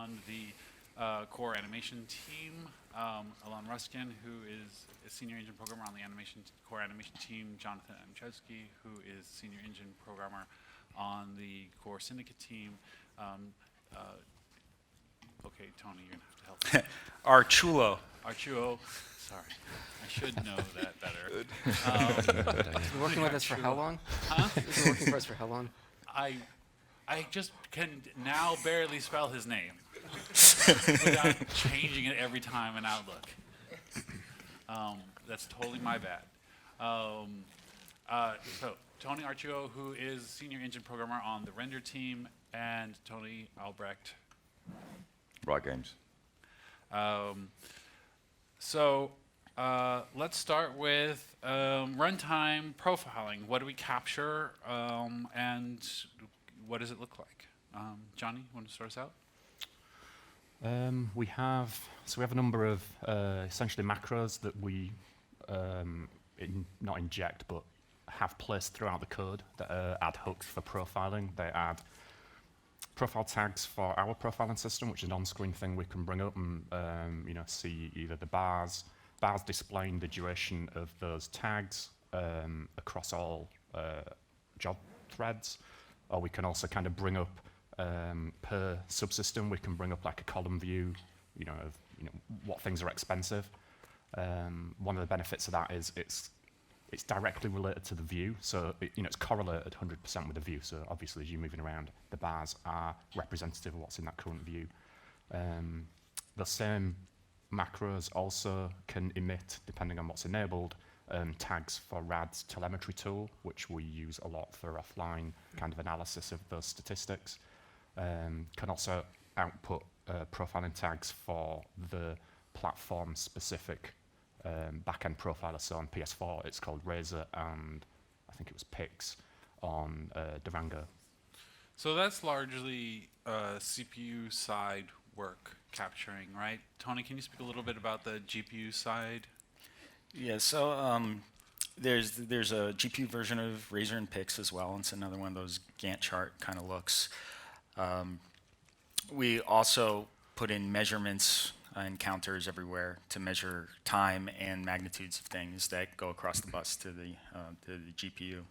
on the core animation team. Elan Ruskin, who is a senior engine programmer on the core animation team. Jonathan Adamczewski, who is senior engine programmer on the core syndicate team. Okay, Tony, you're gonna have to help me. Arciuolo. Arciuolo. Sorry, I should know that better. He's been working with us for how long? Huh? He's been working for us for how long? I just can now barely spell his name without changing it every time in Outlook. That's totally my bad. So Tony Arciuolo, who is senior engine programmer on the render team, and Tony Albrecht. Riot Games. So let's start with runtime profiling. What do we capture, and what does it look like? Johnny, you want to start us out? We have a number of essentially macros that we not inject but have placed throughout the code that add hooks for profiling. They add profile tags for our profiling system, which is an on-screen thing we can bring up and see either the bars displaying the duration of those tags across all job threads, or we can also kind of bring up per subsystem. We can bring up like a column view, of what things are expensive. One of the benefits of that is it's directly related to the view, so it's correlated 100% with the view. So obviously, as you're moving around, the bars are representative of what's in that current view. The same macros also can emit, depending on what's enabled, tags for RAD's telemetry tool, which we use a lot for offline kind of analysis of those statistics. Can also output profiling tags for the platform-specific backend profiler. So on PS4, it's called Razor, and I think it was Pix on Durango. So that's largely CPU side work capturing, right? Tony, can you speak a little bit about the GPU side? Yeah, so there's a GPU version of Razor and Pix as well. It's another one of those Gantt chart kind of looks. We also put in measurements and counters everywhere to measure time and magnitudes of things that go across the bus to the GPU.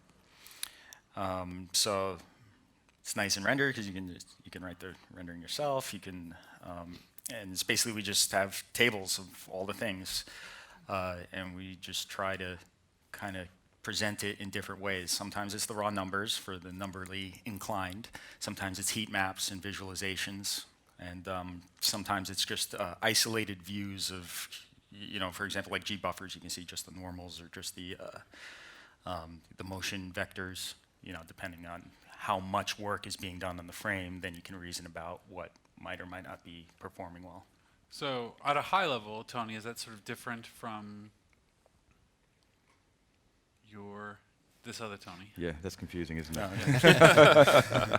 So it's nice and rendered because you can write the rendering yourself. You can and it's basically we just have tables of all the things, and we just try to kind of present it in different ways. Sometimes it's the raw numbers for the numberly inclined. Sometimes it's heat maps and visualizations. And sometimes it's just isolated views of, for example, like G buffers, you can see just the normals or just the motion vectors, depending on how much work is being done on the frame, then you can reason about what might or might not be performing well. So at a high level, Tony, is that sort of different from this other Tony? Yeah, that's confusing, isn't it? Yeah.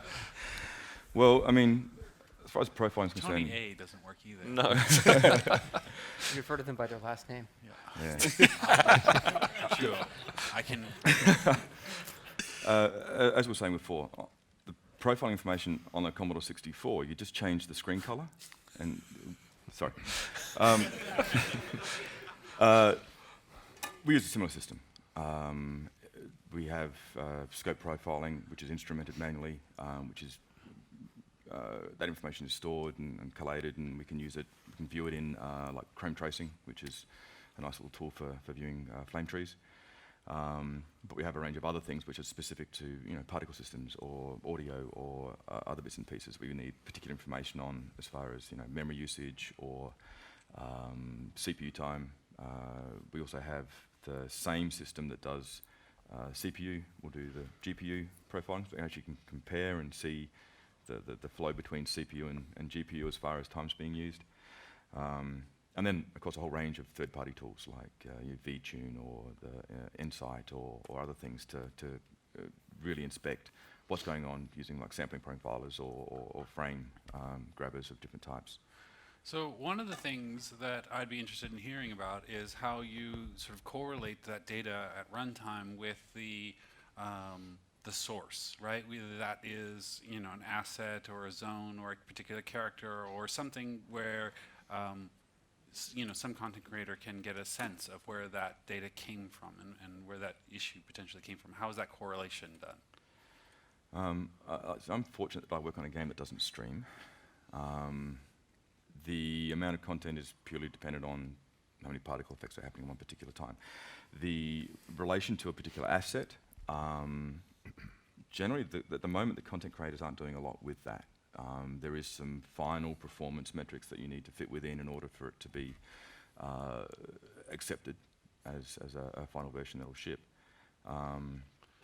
Well, I mean, as far as profiling is concerned, Tony A doesn't work either. No. You refer to them by their last name. yeah. Sure. I can. As we were saying before, the profiling information on the Commodore 64, you just change the screen color, and sorry, we use a similar system. We have scope profiling, which is instrumented manually, which is that information is stored and collated, and we can use it. We can view it in like chrome tracing, which is a nice little tool for viewing flame trees. But we have a range of other things which are specific to particle systems or audio or other bits and pieces we need particular information on, as far as memory usage or CPU time. We also have the same system that does CPU. We'll do the GPU profiling, so we actually can compare and see the flow between CPU and GPU as far as time's being used. And then, of course, a whole range of third-party tools like VTune or the Insight or other things to really inspect what's going on using like sampling profilers or frame grabbers of different types. So one of the things that I'd be interested in hearing about is how you sort of correlate that data at runtime with the the source, right? Whether that is, you know, an asset or a zone or a particular character or something where, you know, some content creator can get a sense of where that data came from and where that issue potentially came from. How is that correlation done? I'm fortunate that I work on a game that doesn't stream. The amount of content is purely dependent on how many particle effects are happening at one particular time. The relation to a particular asset, generally at the moment the content creators aren't doing a lot with that. There is some final performance metrics that you need to fit within in order for it to be accepted as a final version that will ship.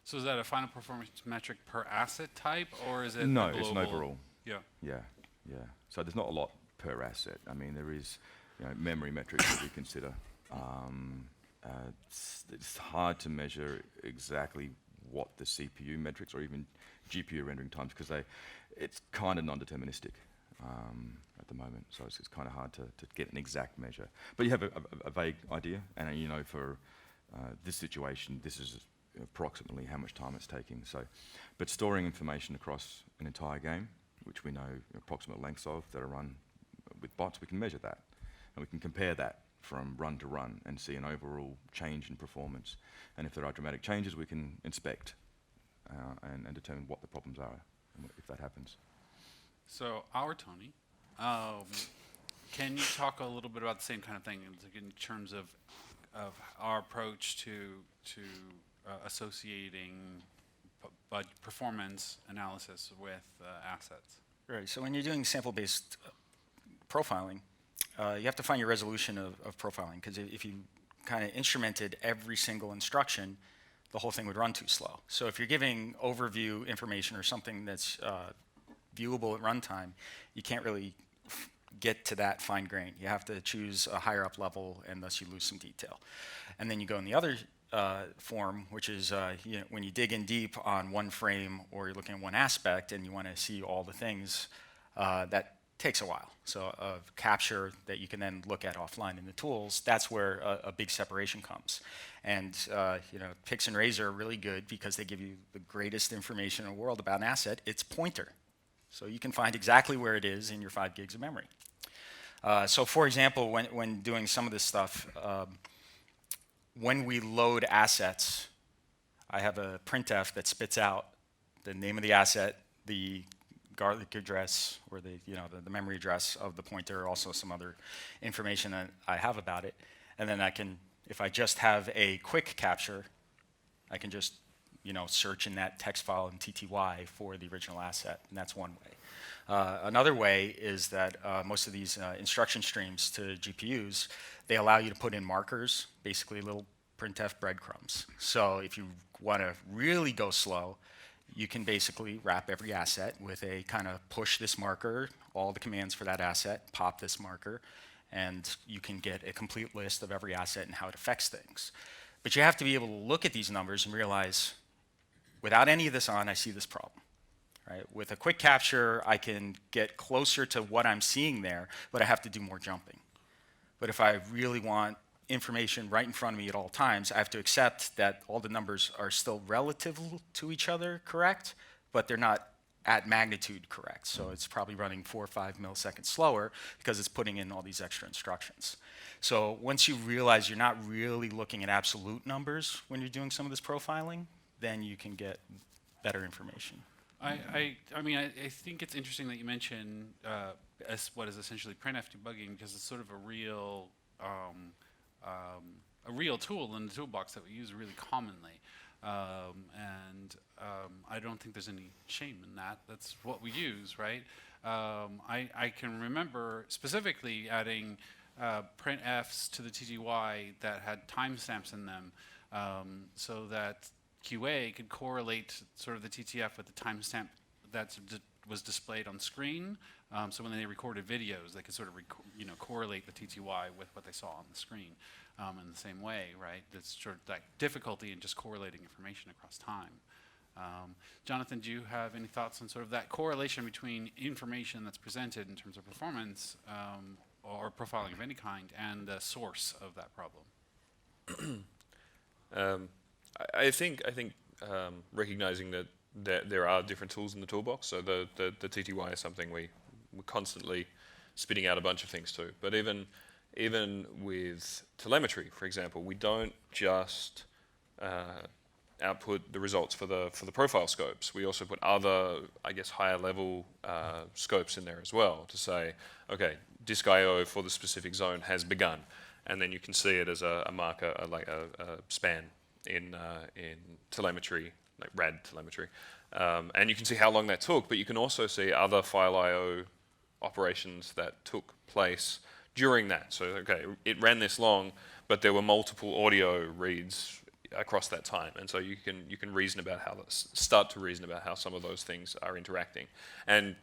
So is that a final performance metric per asset type, or is it No, global? it's an overall. Yeah. Yeah. So there's not a lot per asset. I mean, there is, you know, memory metrics that we consider. It's hard to measure exactly what the CPU metrics or even GPU rendering times, because it's kind of non-deterministic at the moment. So it's kind of hard to get an exact measure. But you have a vague idea, and you know, for this situation, this is approximately how much time it's taking. So, but storing information across an entire game, which we know approximate lengths of that are run with bots, we can measure that, and we can compare that from run to run and see an overall change in performance. And if there are dramatic changes, we can inspect and determine what the problems are if that happens. So our Tony, can you talk a little bit about the same kind of thing in terms of our approach to associating performance analysis with assets? Right. So when you're doing sample-based profiling, you have to find your resolution of profiling, because if you kind of instrumented every single instruction, the whole thing would run too slow. So if you're giving overview information or something that's viewable at runtime, you can't really get to that fine grain. You have to choose a higher up level, and thus you lose some detail. And then you go in the other form, which is you know, when you dig in deep on one frame or you're looking at one aspect and you want to see all the things, that takes a while. So a capture that you can then look at offline in the tools, that's where a big separation comes. And you know, Pix and Razor are really good because they give you the greatest information in the world about an asset. It's pointer. So you can find exactly where it is in your 5 gigs of memory. So for example, when doing some of this stuff, when we load assets, I have a printf that spits out the name of the asset, the garlic address, or the memory address of the pointer, also some other information that I have about it, and then I can, if I just have a quick capture, I can just search in that text file in TTY for the original asset, and that's one way. Another way is that most of these instruction streams to GPUs, they allow you to put in markers, basically little printf breadcrumbs. So if you want to really go slow, you can basically wrap every asset with a kind of push this marker, all the commands for that asset, pop this marker, and you can get a complete list of every asset and how it affects things. But you have to be able to look at these numbers and realize, without any of this on, I see this problem. Right? With a quick capture, I can get closer to what I'm seeing there, but I have to do more jumping. But if I really want information right in front of me at all times, I have to accept that all the numbers are still relative to each other correct, but they're not at magnitude correct. So it's probably running 4 or 5 milliseconds slower because it's putting in all these extra instructions. So once you realize you're not really looking at absolute numbers when you're doing some of this profiling, then you can get better information. I mean, I think it's interesting that you mention what is essentially printf debugging, because it's sort of a real tool in the toolbox that we use really commonly. I don't think there's any shame in that. That's what we use, right? I can remember specifically adding printfs to the TTY that had timestamps in them, so that QA could correlate sort of the TTF with the timestamp that was displayed on screen. So when they recorded videos, they could sort of correlate the TTY with what they saw on the screen in the same way, right? That's sort of that difficulty in just correlating information across time. Jonathan, do you have any thoughts on sort of that correlation between information that's presented in terms of performance or profiling of any kind and the source of that problem? I think recognizing that there are different tools in the toolbox. So the TTY is something we're constantly spitting out a bunch of things to. But even with telemetry, for example, we don't just output the results for the profile scopes. We also put other, I guess, higher level scopes in there as well to say, okay, disk I/O for the specific zone has begun, and then you can see it as a marker, like a span in telemetry, like RAD telemetry, and you can see how long that took. But you can also see other file I/O operations that took place during that. So okay, it ran this long, but there were multiple audio reads across that time, and so you can reason about start to reason about how some of those things are interacting, and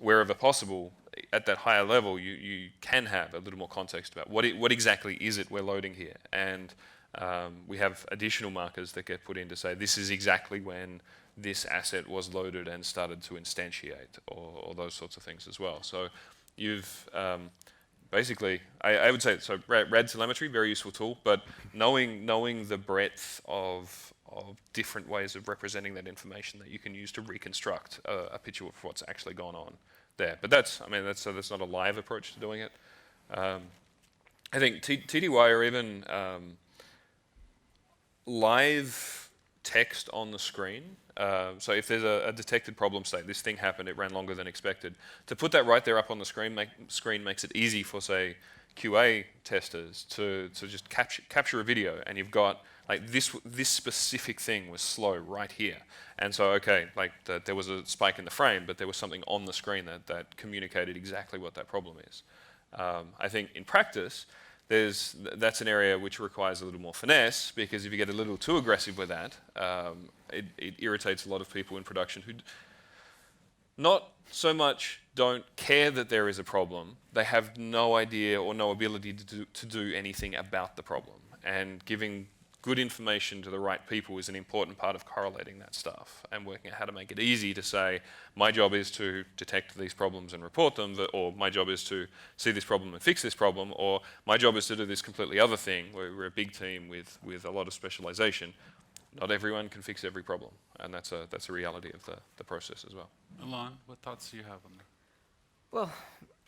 wherever possible, at that higher level, you can have a little more context about what exactly is it we're loading here, and we have additional markers that get put in to say this is exactly when this asset was loaded and started to instantiate, or those sorts of things as well. So you've basically, I would say, so RAD telemetry, very useful tool, but knowing the breadth of different ways of representing that information that you can use to reconstruct a picture of what's actually gone on there. But that's not a live approach to doing it. I think TTY or even live text on the screen. So if there's a detected problem state, this thing happened, it ran longer than expected, to put that right there up on the screen makes it easy for, say, QA testers to just capture a video, and you've got like this specific thing was slow right here, and so okay, like there was a spike in the frame, but there was something on the screen that communicated exactly what that problem is. I think in practice, that's an area which requires a little more finesse, because if you get a little too aggressive with that, it irritates a lot of people in production who not so much don't care that there is a problem, they have no idea or no ability to do anything about the problem. And giving good information to the right people is an important part of correlating that stuff and working out how to make it easy to say, my job is to detect these problems and report them, or my job is to see this problem and fix this problem, or my job is to do this completely other thing. We're a big team with a lot of specialization. Not everyone can fix every problem, and that's a reality of the process as well. Elan, what thoughts do you have on that? Well,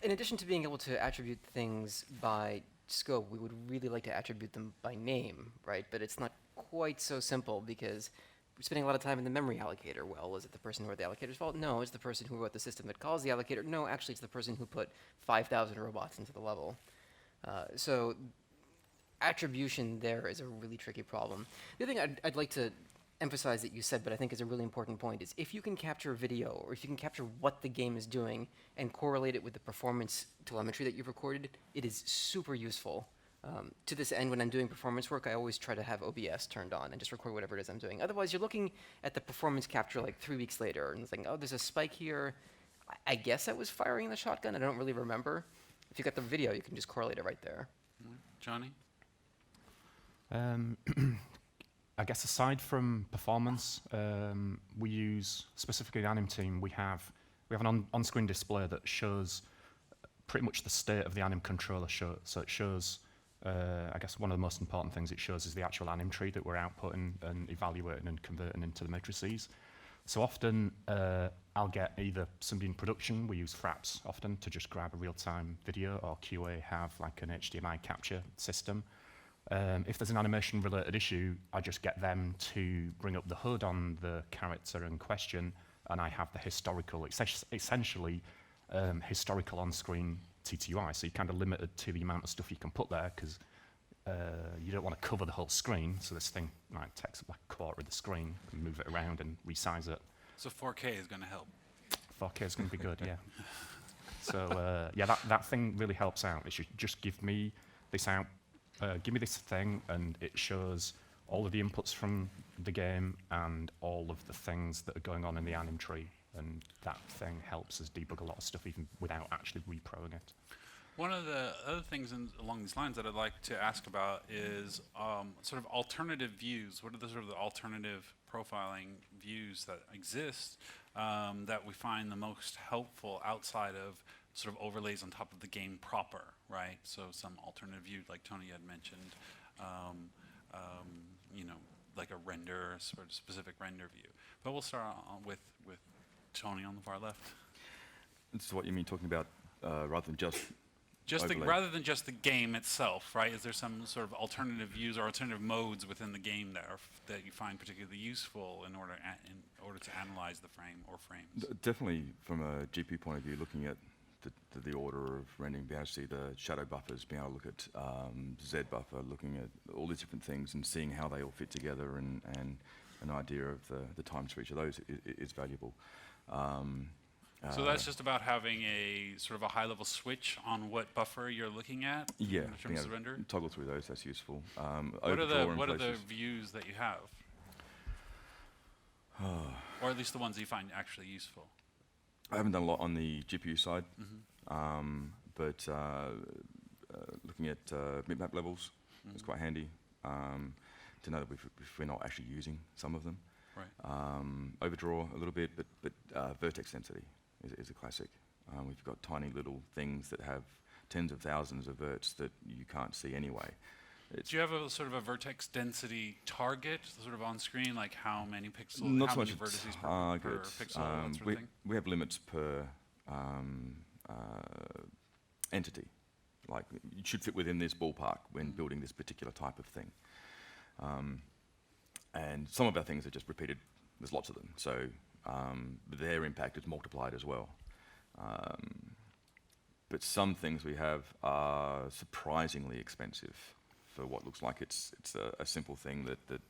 in addition to being able to attribute things by scope, we would really like to attribute them by name, right? But it's not quite so simple, because we're spending a lot of time in the memory allocator. Well, is it the person who wrote the allocator's fault? No. It's the person who wrote the system that calls the allocator? No, actually, it's the person who put 5,000 robots into the level. So attribution there is a really tricky problem. The other thing I'd like to emphasize that you said, but I think is a really important point, is if you can capture video, or if you can capture what the game is doing and correlate it with the performance telemetry that you've recorded, it is super useful. To this end, when I'm doing performance work, I always try to have OBS turned on and just record whatever it is I'm doing. Otherwise, you're looking at the performance capture like 3 weeks later and thinking, oh, there's a spike here. I guess I was firing the shotgun. I don't really remember. If you got the video, you can just correlate it right there. Johnny? I guess aside from performance, we use, specifically the anim team, we have an on-screen display that shows pretty much the state of the anim controller. So it shows, I guess one of the most important things it shows is the actual anim tree that we're outputting and evaluating and converting into the matrices. So often I'll get either somebody in production, we use Fraps often to just grab a real-time video, or QA have like an HDMI capture system. If there's an animation-related issue, I just get them to bring up the hood on the character in question, and I have the historical, essentially historical on-screen TTY. So you're kind of limited to the amount of stuff you can put there, because you don't want to cover the whole screen. So this thing takes up like a quarter of the screen, and move it around and resize it. So 4K is going to help. 4K is going to be good, yeah. So yeah, that thing really helps out. It should just give me this out. Give me this thing, and it shows all of the inputs from the game and all of the things that are going on in the anim tree, and that thing helps us debug a lot of stuff even without actually reproing it. One of the other things along these lines that I'd like to ask about is sort of alternative views. What are the sort of the alternative profiling views that exist that we find the most helpful outside of sort of overlays on top of the game proper, right? So some alternative view, like Tony had mentioned, you know, like a render, sort of specific render view. But we'll start with Tony on the far left. This is what you mean talking about rather than just overlay. Rather than just the game itself, right? Is there some sort of alternative views or alternative modes within the game that you find particularly useful in order to analyze the frame or frames? Definitely from a GPU point of view, looking at the order of rendering, being able to see the shadow buffers, being able to look at Z buffer, looking at all these different things and seeing how they all fit together, and an idea of the times for each of those is valuable. So that's just about having a sort of a high-level switch on what buffer you're looking at Yeah, in terms of render? toggle through those, that's useful. What are Overdraw in the places. views that you have? Or at least the ones you find actually useful? I haven't done a lot on the GPU side, but looking at bitmap levels is quite handy to know that if we're not actually using some of them. Right. Overdraw a little bit, but vertex density is a classic. We've got tiny little things that have tens of thousands of verts that you can't see anyway. Do you have a sort of a vertex density target, sort of on screen, like how many pixels, Not how so many much a vertices per target. pixel, that sort of thing? We have limits per entity. Like, it should fit within this ballpark when building this particular type of thing. And some of our things are just repeated. There's lots of them, so their impact is multiplied as well. But some things we have are surprisingly expensive for what looks like it's a simple thing that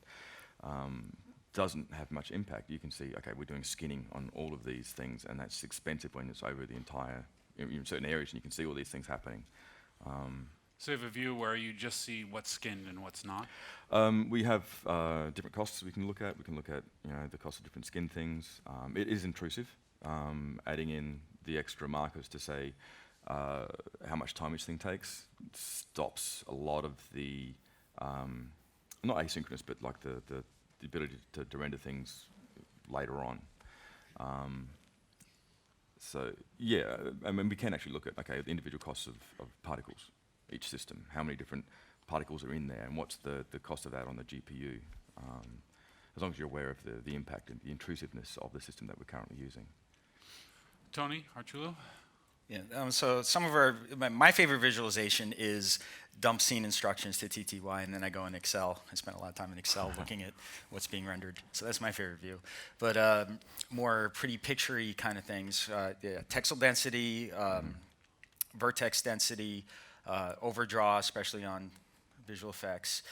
doesn't have much impact. You can see, okay, we're doing skinning on all of these things, and that's expensive when it's over the entire, in certain areas, and you can see all these things happening. So you have a view where you just see what's skinned and what's not? We have different costs we can look at. We can look at the cost of different skin things. It is intrusive, adding in the extra markers to say how much time each thing takes stops a lot of the, not asynchronous, but like the ability to render things later on. So yeah, I mean, we can actually look at, okay, the individual costs of particles, each system, how many different particles are in there, and what's the cost of that on the GPU, as long as you're aware of the impact and the intrusiveness of the system that we're currently using. Tony, Arciuolo? Yeah, so some of my favorite visualization is dump scene instructions to TTY, and then I go in Excel. I spent a lot of time in Excel looking at what's being rendered. So that's my favorite view. But more pretty picture-y kind of things, texel density, vertex density, overdraw, especially on visual effects.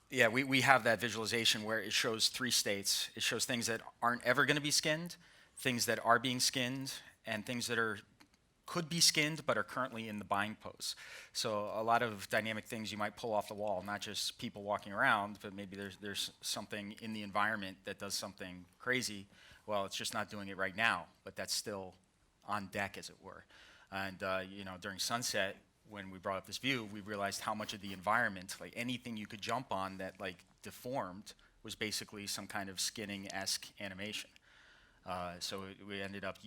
Yeah, we have that visualization where it shows 3 states. It shows things that aren't ever going to be skinned, things that are being skinned, and things that could be skinned but are currently in the bind pose. So a lot of dynamic things you might pull off the wall, not just people walking around, but maybe there's something in the environment that does something crazy. Well, it's just not doing it right now, but that's still on deck, as it were. And during sunset, when we brought up this view, we realized how much of the environment, like anything you could jump on that like deformed, was basically some kind of skinning-esque animation. So we ended up,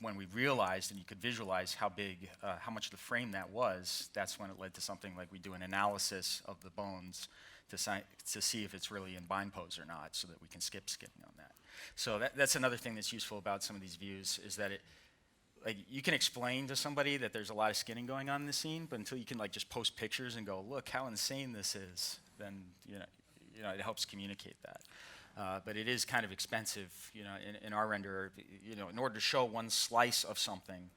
when we realized and you could visualize how big, how much of the frame that was, that's when it led to something like we do an analysis of the bones to see if it's really in bind pose or not, so that we can skip skinning on that. So that's another thing that's useful about some of these views, is that like you can explain to somebody that there's a lot of skinning going on in the scene, but until you can like just post pictures and go, look how insane this is, then it helps communicate that. But it is kind of expensive, in our render. In order to show one slice of something,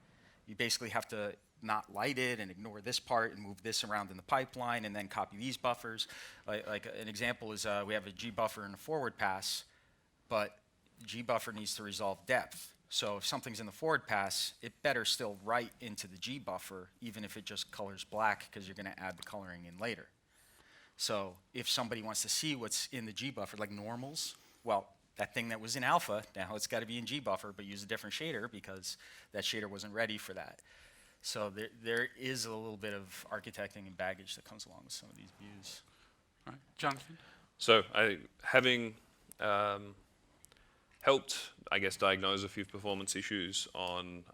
you basically have to not light it and ignore this part and move this around in the pipeline and then copy these buffers. Like an example is we have a G buffer and a forward pass, but G buffer needs to resolve depth. So if something's in the forward pass, it better still write into the G buffer, even if it just colors black, because you're going to add the coloring in later. So if somebody wants to see what's in the G buffer, like normals, well, that thing that was in alpha, now it's got to be in G buffer, but use a different shader because that shader wasn't ready for that. So there is a little bit of architecting and baggage that comes along with some of these views. All right, Jonathan? So having helped, I guess, diagnose a few performance issues on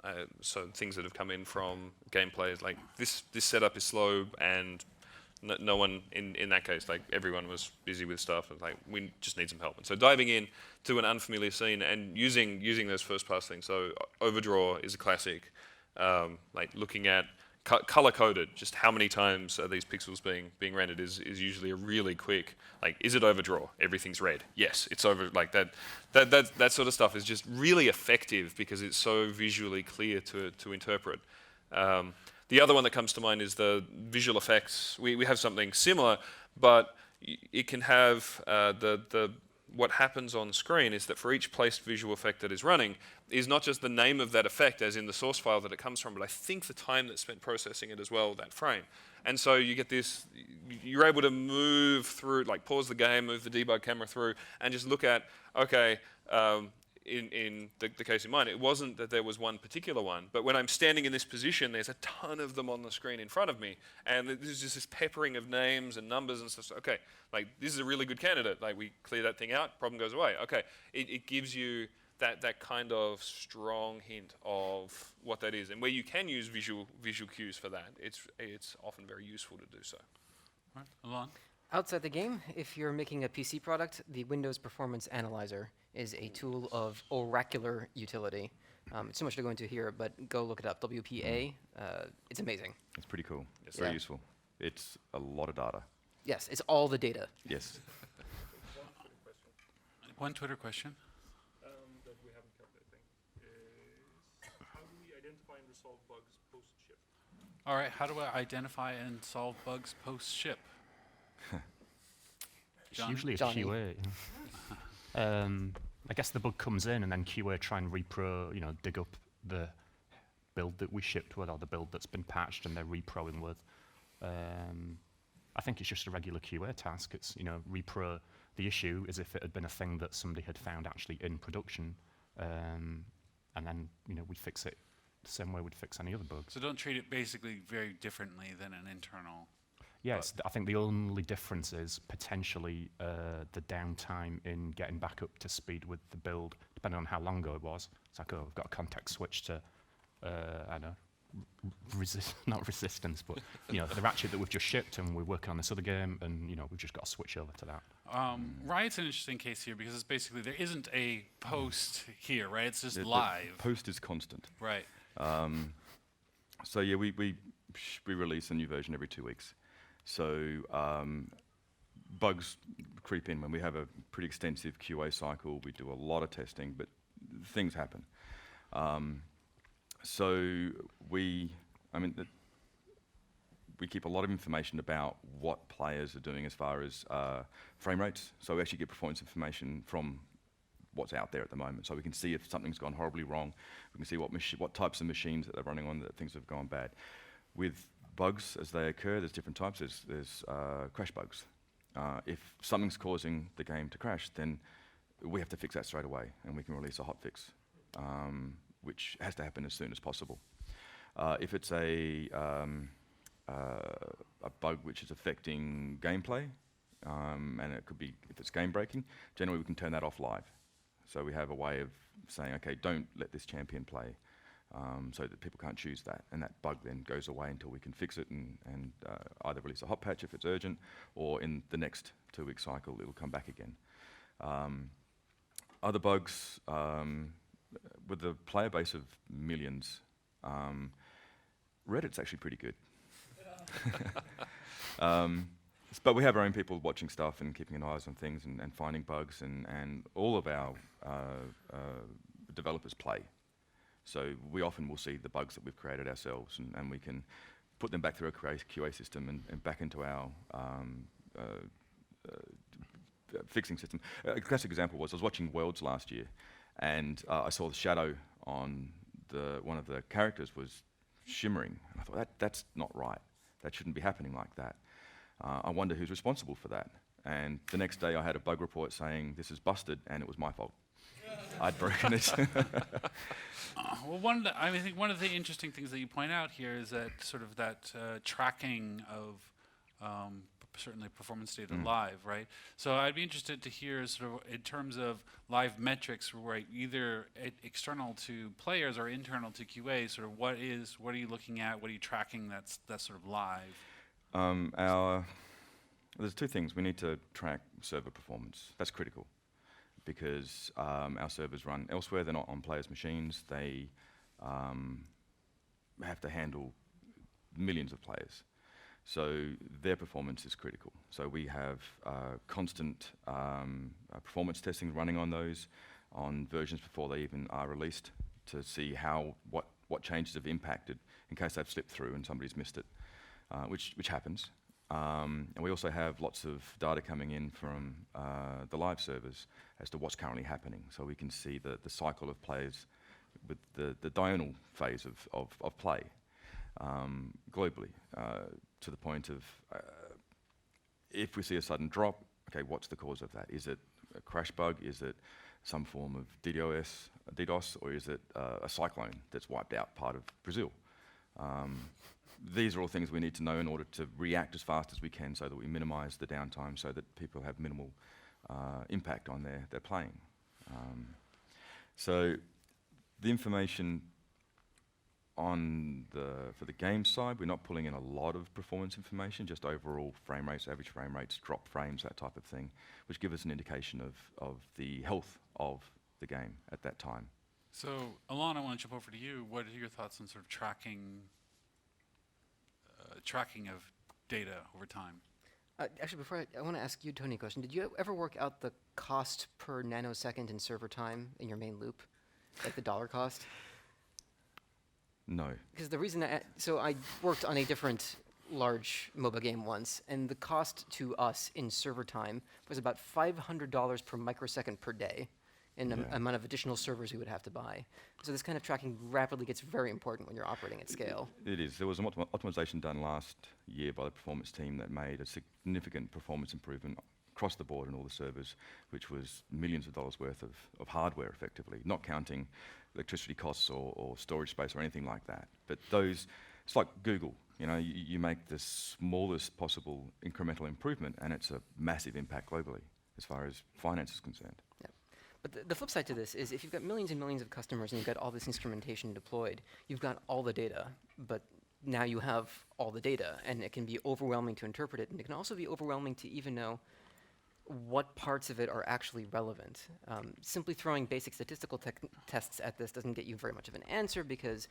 so things that have come in from gameplayers like this setup is slow and No one in that case, like everyone was busy with stuff, and like we just need some help. And so diving in to an unfamiliar scene and using those first pass things. So overdraw is a classic. Like looking at color coded, just how many times are these pixels being rendered is usually a really quick, like, is it overdraw? Everything's red. Yes, it's over, like that sort of stuff is just really effective because it's so visually clear to interpret. The other one that comes to mind is the visual effects. We have something similar, but it can have what happens on screen is that for each placed visual effect that is running is not just the name of that effect as in the source file that it comes from, but I think the time that's spent processing it as well, that frame. And so you get this, you're able to move through, like pause the game, move the debug camera through, and just look at, okay, in the case in mind, it wasn't that there was one particular one, but when I'm standing in this position, there's a ton of them on the screen in front of me, and there's just this peppering of names and numbers and stuff. So, okay, like this is a really good candidate. Like we clear that thing out, problem goes away. Okay, it gives you that kind of strong hint of what that is, and where you can use visual cues for that, it's often very useful to do so. All right, Elan? Outside the game, if you're making a PC product, the Windows Performance Analyzer is a tool of oracular utility. It's too much to go into here, but go look it up. WPA, it's amazing. It's pretty cool. Yes. Very Yeah. useful. It's a lot of data. Yes, it's all the data. Yes. One Twitter question. That we haven't covered, I think, is how do we identify and resolve bugs post-ship? All right, how do I identify and solve bugs post-ship? It's Johnny? usually a Johnny. QA. I guess the bug comes in and then QA try and dig up the build that we shipped with or the build that's been patched and they're reproing with. I think it's just a regular QA task. It's, repro the issue as if it had been a thing that somebody had found actually in production. And then, we fix it the same way we'd fix any other bug. So don't treat it basically very differently than an internal. Yes, I think the only difference is potentially the downtime in getting back up to speed with the build, depending on how long ago it was. It's like, oh, we've got a context switch to, I don't know, not resistance, but the ratchet that we've just shipped, and we're working on this other game, and we've just got to switch over to that. Riot's an interesting case here because it's basically there isn't a post here, right? It's just The live, post is constant. right? So yeah, we release a new version every 2 weeks. So bugs creep in when we have a pretty extensive QA cycle. We do a lot of testing, but things happen. So we keep a lot of information about what players are doing as far as frame rates. So we actually get performance information from what's out there at the moment. So we can see if something's gone horribly wrong. We can see what types of machines that they're running on that things have gone bad. With bugs, as they occur, there's different types. There's crash bugs. If something's causing the game to crash, then we have to fix that straight away, and we can release a hotfix, which has to happen as soon as possible. If it's a bug which is affecting gameplay, and it could be, if it's game breaking, generally we can turn that off live. So we have a way of saying, okay, don't let this champion play, so that people can't choose that, and that bug then goes away until we can fix it and either release a hot patch if it's urgent, or in the next 2-week cycle it'll come back again. Other bugs, with the player base of millions, Reddit's actually pretty good. But we have our own people watching stuff and keeping an eye on things and finding bugs, and all of our developers play. So we often will see the bugs that we've created ourselves, and we can put them back through a QA system and back into our fixing system. A classic example was I was watching Worlds last year, and I saw the shadow on one of the characters was shimmering, and I thought that's not right. That shouldn't be happening like that. I wonder who's responsible for that. And the next day I had a bug report saying this is busted, and it was my fault. I'd broken it. Well, I think one of the interesting things that you point out here is that sort of that tracking of certainly performance data live, right? So I'd be interested to hear sort of in terms of live metrics, right? Either external to players or internal to QA. Sort of what are you looking at? What are you tracking? That's sort of live. There's two things. We need to track server performance. That's critical because our servers run elsewhere. They're not on players' machines. They have to handle millions of players. So their performance is critical. So we have constant performance testing running on those, on versions before they even are released, to see what changes have impacted in case they've slipped through and somebody's missed it, which happens. And we also have lots of data coming in from the live servers as to what's currently happening. So we can see the cycle of players with the diurnal phase of play globally, to the point of if we see a sudden drop, okay, what's the cause of that? Is it a crash bug? Is it some form of DDoS, or is it a cyclone that's wiped out part of Brazil? These are all things we need to know in order to react as fast as we can so that we minimize the downtime so that people have minimal impact on their playing. So the information for the game side, we're not pulling in a lot of performance information, just overall frame rates, average frame rates, drop frames, that type of thing, which give us an indication of the health of the game at that time. So, Elan, I want to jump over to you. What are your thoughts on sort of tracking of data over time? Actually, before I want to ask you, Tony, a question. Did you ever work out the cost per nanosecond in server time in your main loop, like the dollar cost? No. Because the reason so I worked on a different large MOBA game once, and the cost to us in server time was about $500 per microsecond per day, in the amount of additional servers we would have to buy. So this kind of tracking rapidly gets very important when you're operating at scale. It is. There was an optimization done last year by the performance team that made a significant performance improvement across the board in all the servers, which was millions of dollars worth of hardware, effectively, not counting electricity costs or storage space or anything like that. But those, it's like Google. You know, you make the smallest possible incremental improvement, and it's a massive impact globally as far as finance is concerned. Yeah. But the flip side to this is if you've got millions and millions of customers and you've got all this instrumentation deployed, you've got all the data, but now you have all the data, and it can be overwhelming to interpret it, and it can also be overwhelming to even know what parts of it are actually relevant. Simply throwing basic statistical tests at this doesn't get you very much of an answer because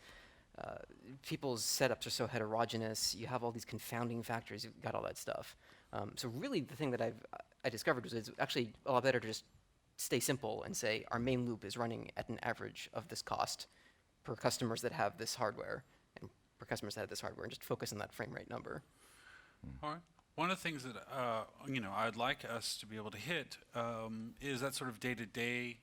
people's setups are so heterogeneous. You have all these confounding factors. You've got all that stuff. So really, the thing that I discovered was it's actually a lot better to just stay simple and say our main loop is running at an average of this cost per customers that have this hardware and per customers that have this hardware, and just focus on that frame rate number. All right. One of the things that I'd like us to be able to hit is that sort of day-to-day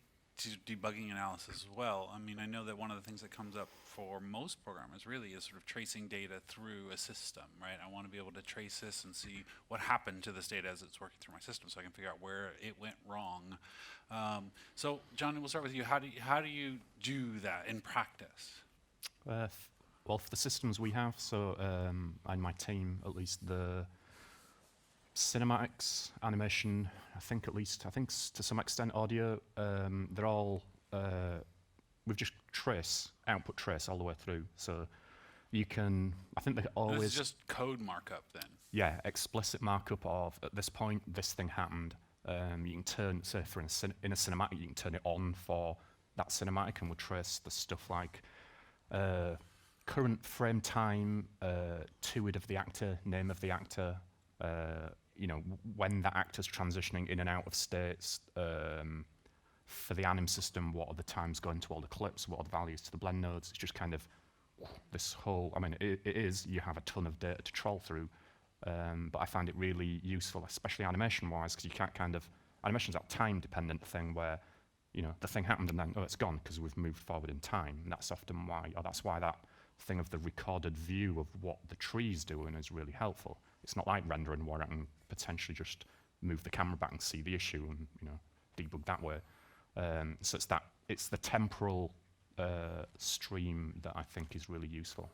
debugging analysis as well. I mean, I know that one of the things that comes up for most programmers really is sort of tracing data through a system, right? I want to be able to trace this and see what happened to this data as it's working through my system, so I can figure out where it went wrong. So, John, we'll start with you. How do you do that in practice? Well, for the systems we have, so and my team, at least the cinematics, animation, I think to some extent audio, they're all, we've just output trace all the way through. So you can, I think they always... This is just code markup then? Yeah, explicit markup of, at this point, this thing happened. You can turn, say in a cinematic, you can turn it on for that cinematic, and we'll trace the stuff like current frame time, TUID of the actor, name of the actor, when that actor's transitioning in and out of states. For the anim system, what are the times going to all the clips, what are the values to the blend nodes? It's just kind of this whole, it is, you have a ton of data to troll through, but I find it really useful, especially animation-wise, because you can't animation's that time-dependent thing where, the thing happened and then, it's gone because we've moved forward in time. And that's often that's why that thing of the recorded view of what the tree's doing is really helpful. It's not like rendering where I can potentially just move the camera back and see the issue and debug that way. So it's the temporal stream that I think is really useful.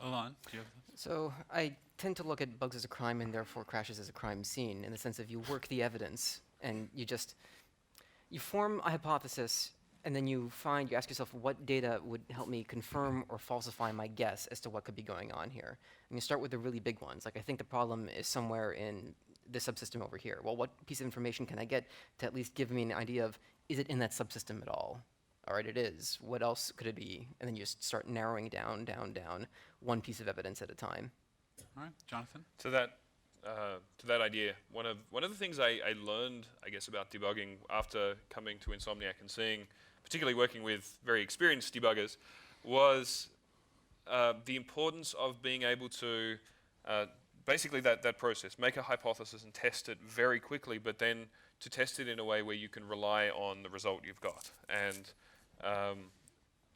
Elan, do you have So I tend to look at bugs as a crime and therefore crashes as a crime scene, in the sense of you work the evidence and you form a hypothesis And then you ask yourself, what data would help me confirm or falsify my guess as to what could be going on here? And you start with the really big ones. Like, I think the problem is somewhere in this subsystem over here. Well, what piece of information can I get to at least give me an idea of, is it in that subsystem at all? All right, it is. What else could it be? And then you just start narrowing down, one piece of evidence at a time. All right, Jonathan? To that idea, one of the things I learned, I guess, about debugging after coming to Insomniac and seeing, particularly working with very experienced debuggers, was the importance of being able to basically that process, make a hypothesis and test it very quickly, but then to test it in a way where you can rely on the result you've got. And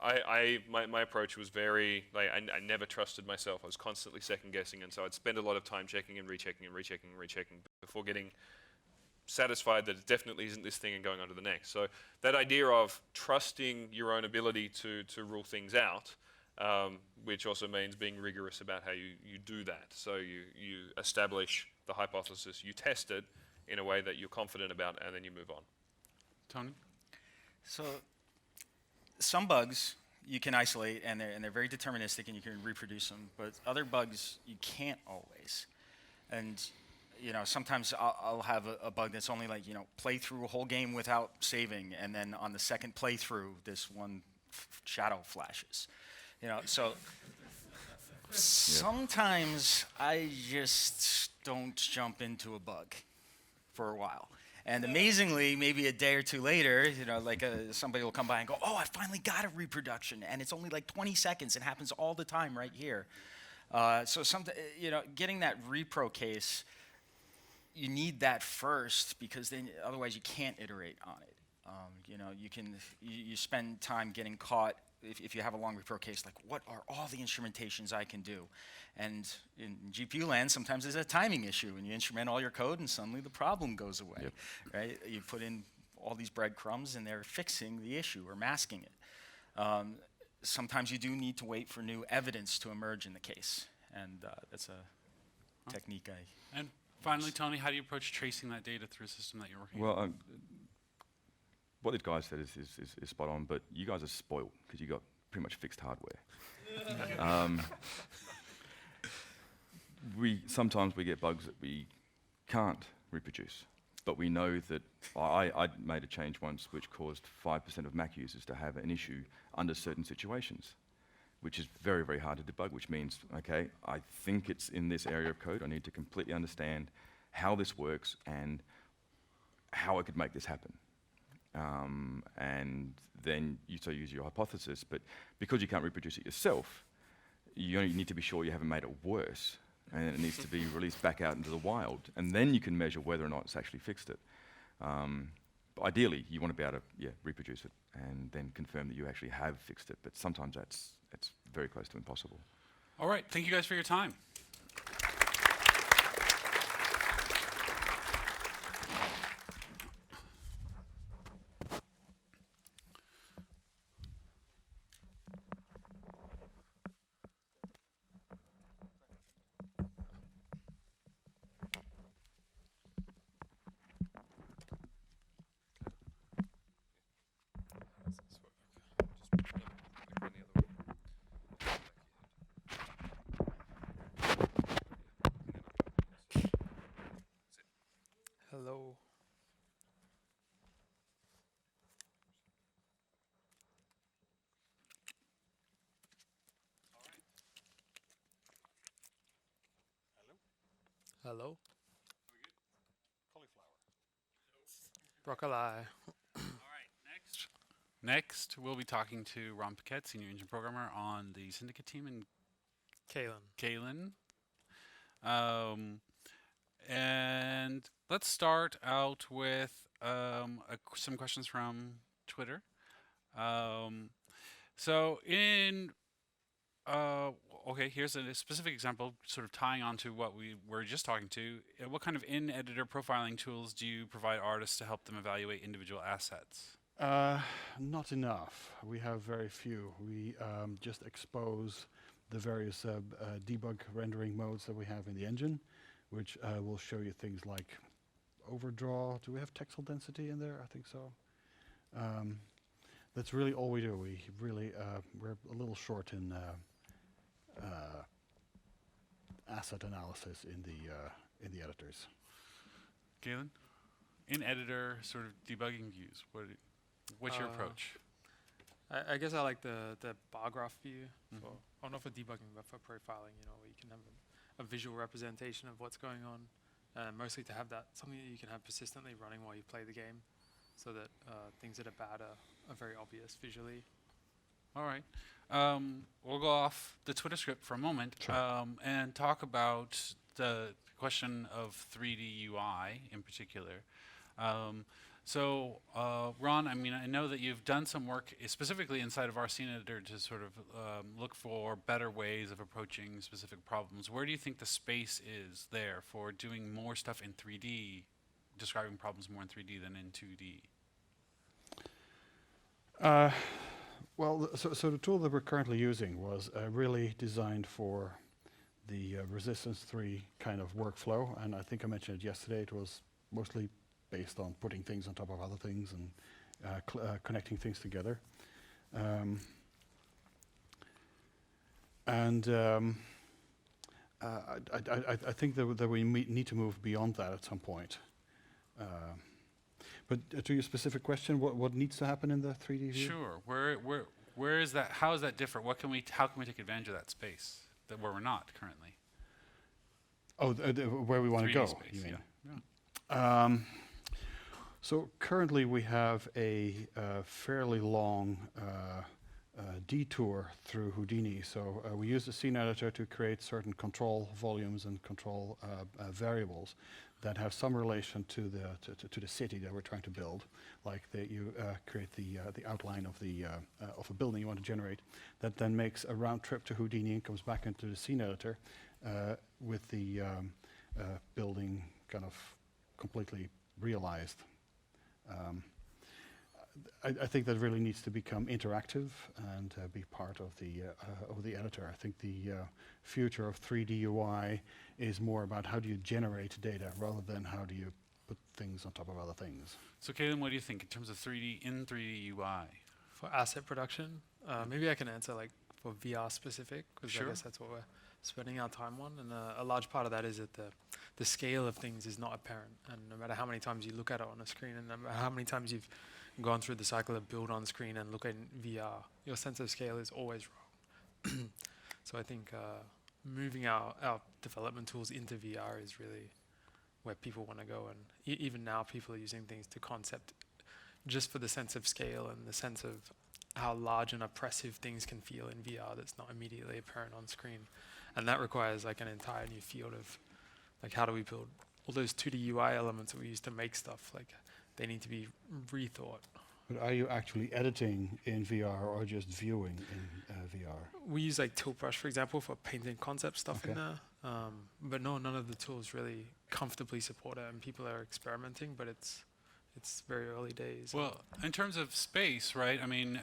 my approach was very, like, I never trusted myself. I was constantly second guessing, and so I'd spend a lot of time checking and rechecking before getting satisfied that it definitely isn't this thing and going on to the next. So that idea of trusting your own ability to rule things out, which also means being rigorous about how you do that. So you establish the hypothesis, you test it in a way that you're confident about, and then you move on. Tony? So some bugs you can isolate, and they're very deterministic, and you can reproduce them. But other bugs you can't always. And sometimes I'll have a bug that's only like play through a whole game without saving, and then on the second playthrough, this one shadow flashes. So sometimes I just don't jump into a bug for a while. And amazingly, maybe a day or two later, somebody will come by and go, "Oh, I finally got a reproduction," and it's only like 20 seconds. It happens all the time right here. So getting that repro case, you need that first, because then otherwise you can't iterate on it. You spend time getting caught if you have a long repro case, like, what are all the instrumentations I can do? And in GPU land, sometimes there's a timing issue, and you instrument all your code, and suddenly the problem goes away, right? You put in all these breadcrumbs, and they're fixing the issue or masking it. Sometimes you do need to wait for new evidence to emerge in the case, and that's a technique I... And finally, Tony, how do you approach tracing that data through a system that you're working on? Well, what this guy said is spot on, but you guys are spoiled because you got pretty much fixed hardware. Sometimes we get bugs that we can't reproduce, but we know that I made a change once which caused 5% of Mac users to have an issue under certain situations, which is very, very hard to debug, which means, okay, I think it's in this area of code. I need to completely understand how this works and how I could make this happen. And then you use your hypothesis, but because you can't reproduce it yourself, you only need to be sure you haven't made it worse, and it needs to be released back out into the wild, and then you can measure whether or not it's actually fixed it. But ideally, you want to be able to reproduce it and then confirm that you actually have fixed it, but sometimes that's very close to impossible. All right, thank you guys for your time. Hello. Hello. Cauliflower. Broccoli. All right, next we'll be talking to Ron Pieket, Senior Engine Programmer on the Syndicate team, and Kalin. And let's start out with some questions from Twitter. Okay, here's a specific example, sort of tying on to what we were just talking to. What kind of in-editor profiling tools do you provide artists to help them evaluate individual assets? Not enough. We have very few. We just expose the various debug rendering modes that we have in the engine, which will show you things like overdraw. Do we have textile density in there? I think so. That's really all we do. We're a little short in asset analysis in the editors. Galen, in editor sort of debugging views, what's your approach? I guess I like the bar graph view, or not for debugging, but for profiling, where you can have a visual representation of what's going on, mostly to have that, something that you can have persistently running while you play the game, so that things that are bad are very obvious visually. All right. We'll go off the Twitter script for a moment and talk about the question of 3D UI in particular. So, Ron, I mean, I know that you've done some work specifically inside of our scene editor to sort of look for better ways of approaching specific problems. Where do you think the space is there for doing more stuff in 3D, describing problems more in 3D than in 2D? Well, so the tool that we're currently using was really designed for the Resistance 3 kind of workflow, and I think I mentioned it yesterday. It was mostly based on putting things on top of other things and connecting things together. I think that we need to move beyond that at some point. But to your specific question, what needs to happen in the 3D view? Sure. Where is that? How is that different? How can we take advantage of that space where we're not currently? Oh, where we want to 3D go, space, you mean? Yeah. So currently we have a fairly long detour through Houdini. So we use the scene editor to create certain control volumes and control variables that have some relation to the city that we're trying to build. Like you create the outline of a building you want to generate. That then makes a round trip to Houdini and comes back into the scene editor with the building kind of completely realized. I think that really needs to become interactive and be part of the editor. I think the future of 3D UI is more about how do you generate data rather than how do you put things on top of other things. So, Kalin, what do you think in terms of 3D UI? For asset production, maybe I can answer like for VR specific, because I guess that's what we're spending our time on. And a large part of that is that the scale of things is not apparent. And no matter how many times you look at it on a screen, and no matter how many times you've gone through the cycle of build on screen and look at VR, your sense of scale is always wrong. So I think moving our development tools into VR is really where people want to go. And even now, people are using things to concept just for the sense of scale and the sense of how large and oppressive things can feel in VR that's not immediately apparent on screen. And that requires like an entire new field of like how do we build all those 2D UI elements that we use to make stuff, like they need to be rethought. But are you actually editing in VR or just viewing in VR? We use like Tilt Brush, for example, for painting concept stuff in there. But no, none of the tools really comfortably support it, and people are experimenting, but it's very early days. Well, in terms of space, right? I mean,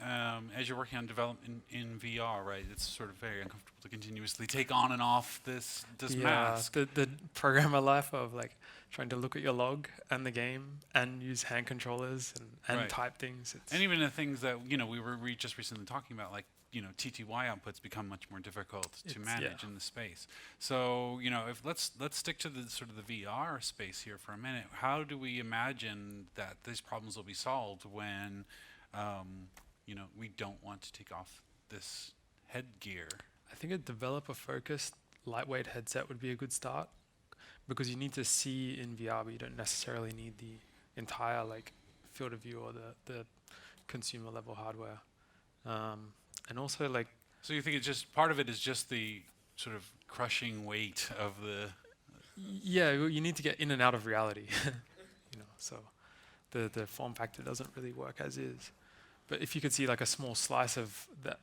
as you're working on development in VR, right? It's sort of very uncomfortable to continuously take on and off this mask. The programmer life of like trying to look at your log and the game and use hand controllers and type things. And even the things that we were just recently talking about, like TTY outputs become much more difficult to manage in the space. So if let's stick to the sort of the VR space here for a minute. How do we imagine that these problems will be solved when we don't want to take off this headgear? I think a developer-focused lightweight headset would be a good start, because you need to see in VR, but you don't necessarily need the entire like field of view or the consumer level hardware. And also like... So you think it's just, part of it is just the sort of crushing weight of the... Yeah, you need to get in and out of reality, so the form factor doesn't really work as is. But if you could see like a small slice of that,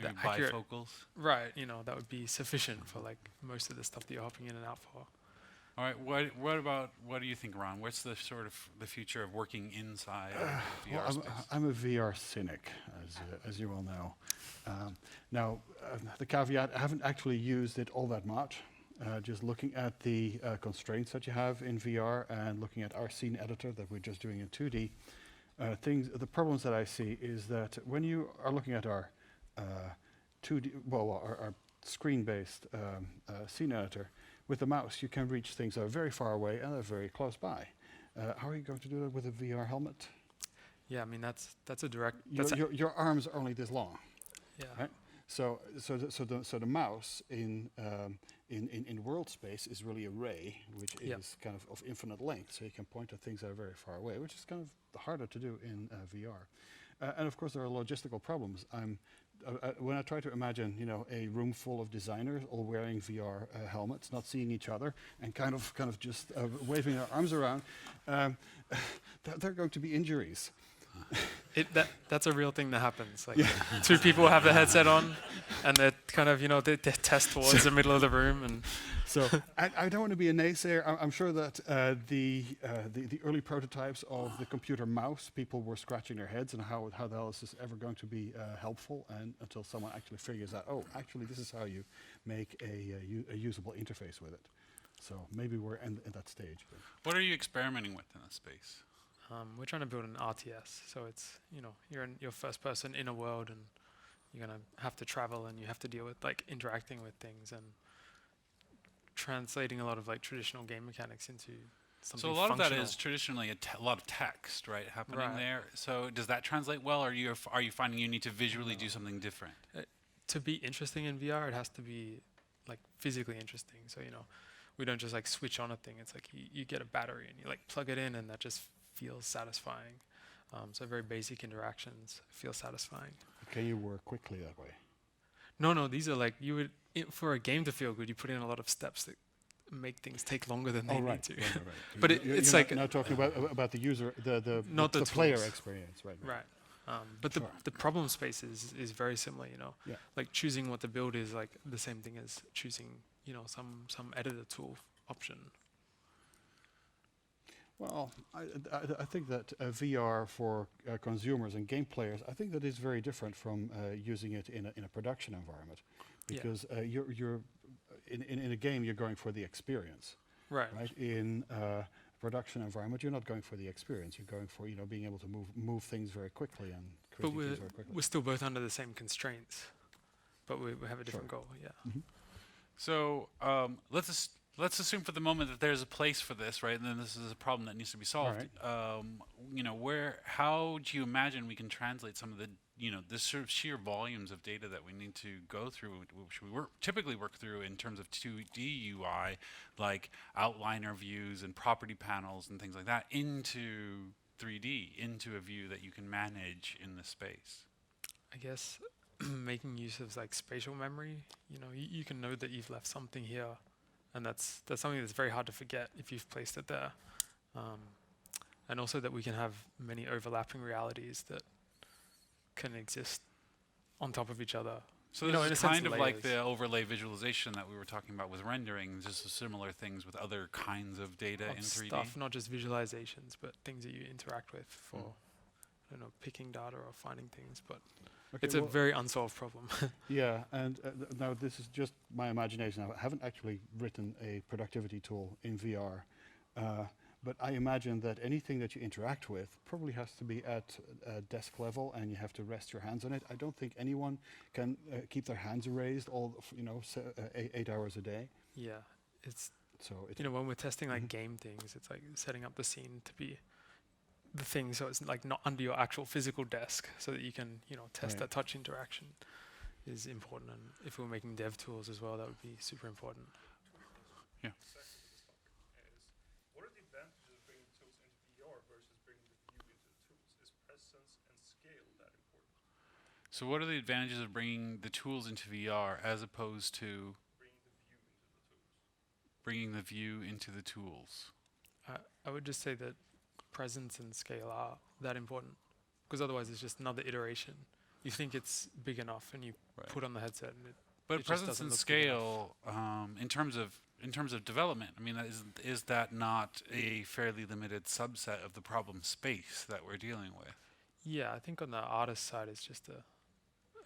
the accurate, bifocals? right, that would be sufficient for like most of the stuff that you're hopping in and out for. All right, what do you think, Ron? What's the sort of the future of working inside of the VR space? I'm a VR cynic, as you all know. Now, the caveat, I haven't actually used it all that much. Just looking at the constraints that you have in VR and looking at our scene editor that we're just doing in 2D, The problems that I see is that when you are looking at our 2D, our screen-based scene editor, with the mouse you can reach things that are very far away and are very close by. How are you going to do that with a VR helmet? Yeah, I mean that's a direct. Your arms are only this long. Yeah. Right? So the mouse in world space is really a ray, which is kind of infinite length. So you can point at things that are very far away, which is kind of harder to do in VR. And of course, there are logistical problems. When I try to imagine, a room full of designers all wearing VR helmets, not seeing each other, and kind of just waving their arms around, there are going to be injuries. That's a real thing that happens. Like two people have the headset on, and they're kind of they test towards the middle of the room, and so I don't want to be a naysayer. I'm sure that the early prototypes of the computer mouse, people were scratching their heads and how the hell is this ever going to be helpful, and until someone actually figures out, oh, actually this is how you make a usable interface with it. So maybe we're in that stage. What are you experimenting with in this space? we're trying to build an RTS. So it's you're first person in a world, and you're gonna have to travel, and you have to deal with like interacting with things and translating a lot of like traditional game mechanics into something So a lot functional. of that is traditionally a lot of text, right, happening Right. there. So does that translate well, or are you finding you need to visually do something different? To be interesting in VR, it has to be like physically interesting. So we don't just like switch on a thing. It's like you get a battery and you like plug it in, and that just feels satisfying. So very basic interactions feel satisfying. Can you work quickly that way? No, these are like for a game to feel good, you put in a lot of steps that make things take longer than they need to. Right. But it's you're like now talking about the user, Not the player tools. experience, right? Right. But Sure. the problem space is very similar, Yeah. Like choosing what to build is like the same thing as choosing, some editor tool option. Well, I think that VR for consumers and game players, I think that is very different from using it in a production environment, because you're in a game you're going for the experience, Right. In a production environment, you're not going for the experience. You're going for being able to move things very quickly and But create things very quickly. we're still both under the same constraints, but we have a different goal. Yeah. So let's assume for the moment that there's a place for this, right? And then this is a problem that needs to be solved. How do you imagine we can translate some of the, this sort of sheer volumes of data that we need to go through, which we typically work through in terms of 2D UI, like outliner views and property panels and things like that, into 3D, into a view that you can manage in the space? I guess making use of like spatial memory. You can know that you've left something here, and that's something that's very hard to forget if you've placed it there. And also that we can have many overlapping realities that can exist on top of each other. So in this a is sense, kind of like layers. the overlay visualization that we were talking about with rendering, just similar things with other kinds of data Of in 3D. stuff, not just visualizations, but things that you interact with for, picking data or finding things. But Okay, it's a very unsolved problem. Yeah, and now this is just my imagination. I haven't actually written a productivity tool in VR, but I imagine that anything that you interact with probably has to be at desk level, and you have to rest your hands on it. I don't think anyone can keep their hands raised 8 hours a day. Yeah, it's So it, when we're testing like game things, it's like setting up the scene to be the thing, so it's like not under your actual physical desk, so that you can test Right. that touch interaction is important. And if we're making dev tools as well, that would be super important. What are the advantages of bringing the tools into VR versus bringing the view into the tools? Is presence and scale that important? So what are the advantages of bringing the tools into VR as opposed to Bringing the view into the tools. bringing the view into the tools? I would just say that presence and scale are that important, because otherwise it's just another iteration. You think it's big enough, and you Right. put on the headset, and it But just presence doesn't and look big enough. scale, in terms of development, I mean, is that not a fairly limited subset of the problem space that we're dealing with? Yeah, I think on the artist side, it's just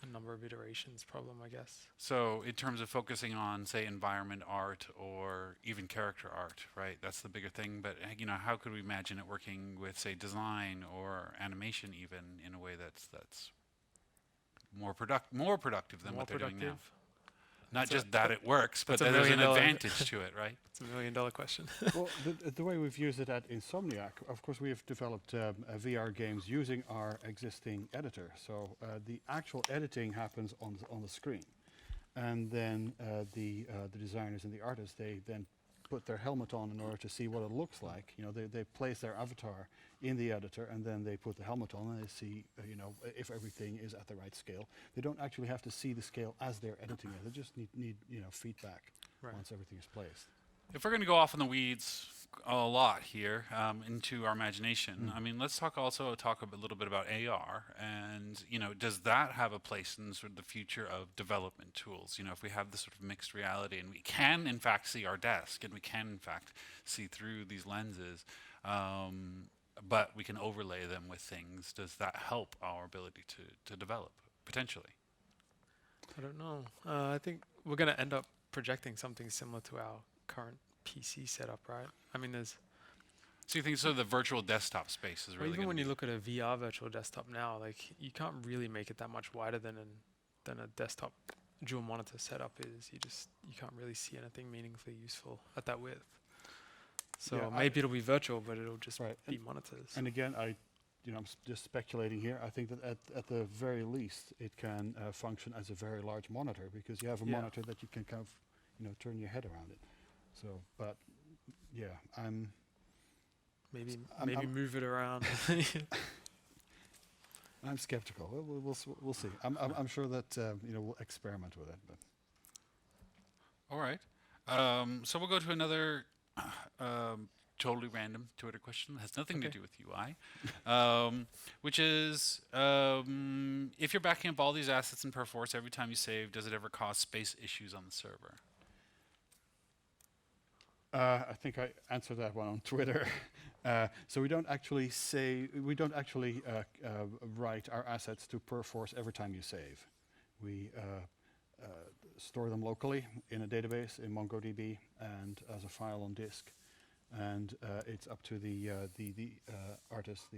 a number of iterations problem, I guess. So in terms of focusing on, say, environment art or even character art, right? That's the bigger thing. But how could we imagine it working with, say, design or animation, even in a way that's more productive than More what they're doing now? productive. Not That's just a- that it works, but that's a that there's an million-dollar- advantage to it, right? It's $1 million question. Well, the way we've used it at Insomniac, of course, we have developed VR games using our existing editor. So the actual editing happens on the screen, and then the designers and the artists, they then put their helmet on in order to see what it looks like. They place their avatar in the editor, and then they put the helmet on, and they see if everything is at the right scale. They don't actually have to see the scale as they're editing it. They just need feedback Right. once everything is placed. If we're going to go off in the weeds a lot here into our imagination, I mean, let's talk a little bit about AR, and does that have a place in sort of the future of development tools? If we have this sort of mixed reality, and we can in fact see our desk, and we can in fact see through these lenses, but we can overlay them with things. Does that help our ability to develop potentially? I don't know. I think we're going to end up projecting something similar to our current PC setup, right? I mean, there's So you think the virtual desktop space is well, really even gonna when be you look at a VR virtual desktop now, like you can't really make it that much wider than a desktop dual monitor setup is. You can't really see anything meaningfully useful at that width. So Yeah, maybe it'll be virtual, but it'll just Right. be monitors. And again, I'm just speculating here. I think that at the very least, it can function as a very large monitor, because you have a Yeah. monitor that you can kind of, turn your head around it. So, but yeah, Maybe I'm- move it around. I'm skeptical. We'll see. I'm sure that we'll experiment with it. But all right. So we'll go to another totally random Twitter question that has nothing to Okay. do with UI, which is if you're backing up all these assets in Perforce every time you save, does it ever cause space issues on the server? I think I answered that one on Twitter. So we don't actually write our assets to Perforce every time you save. We store them locally in a database in MongoDB and as a file on disk, and it's up to the artist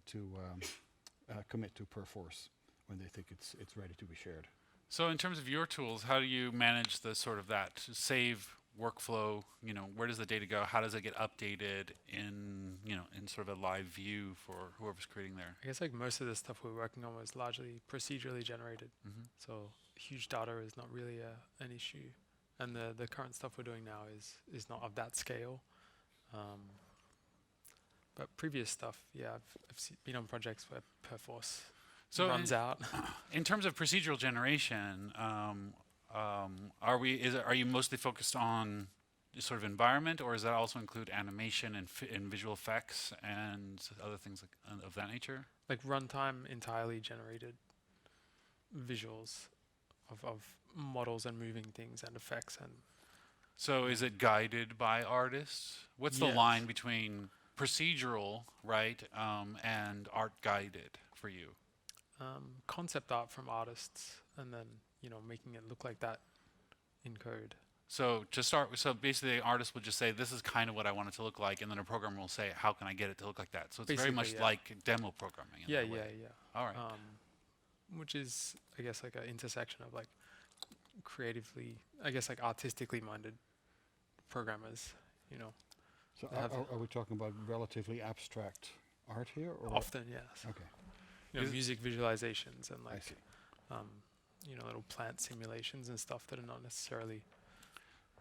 to commit to Perforce when they think it's ready to be shared. So in terms of your tools, how do you manage the sort of that save workflow? Where does the data go? How does it get updated in sort of a live view for whoever's creating there? I guess like most of the stuff we're working on was largely procedurally generated. So huge data is not really an issue. And the current stuff we're doing now is not of that scale. But previous stuff, yeah, I've been on projects where Perforce runs out. In terms of procedural generation, are you mostly focused on sort of environment, or does that also include animation and visual effects and other things of that nature? Like runtime entirely generated visuals of models and moving things and effects. And So is it guided by artists? What's the Yes. line between procedural, right, and art guided for you? concept art from artists, and then making it look like that in code. So to start with, so basically the artist would just say, this is kind of what I want it to look like, and then a programmer will say, how can I get it to look like that? So it's very Basically, much yeah. like demo programming. In Yeah, that way. yeah. All right. Which is, I guess, like an intersection of like creatively, I guess, like artistically minded programmers. So They have- are we talking about relatively abstract art here? Or Often, yes. Okay, Music visualizations and I like, see. little plant simulations and stuff that are not necessarily.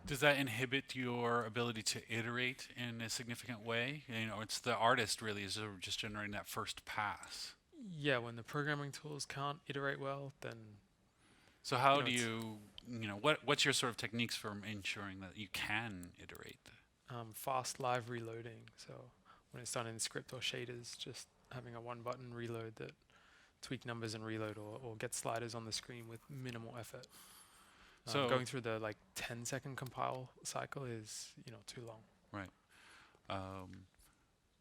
Does that inhibit your ability to iterate in a significant way? It's the artist really is sort of just generating that first pass. Yeah, when the programming tools can't iterate well, then So how You know, do it's- you, what's your sort of techniques for ensuring that you can iterate? fast live reloading. So when it's done in script or shaders, just having a one-button reload that tweak numbers and reload, or get sliders on the screen with minimal effort. So- going through the 10-second compile cycle is too long.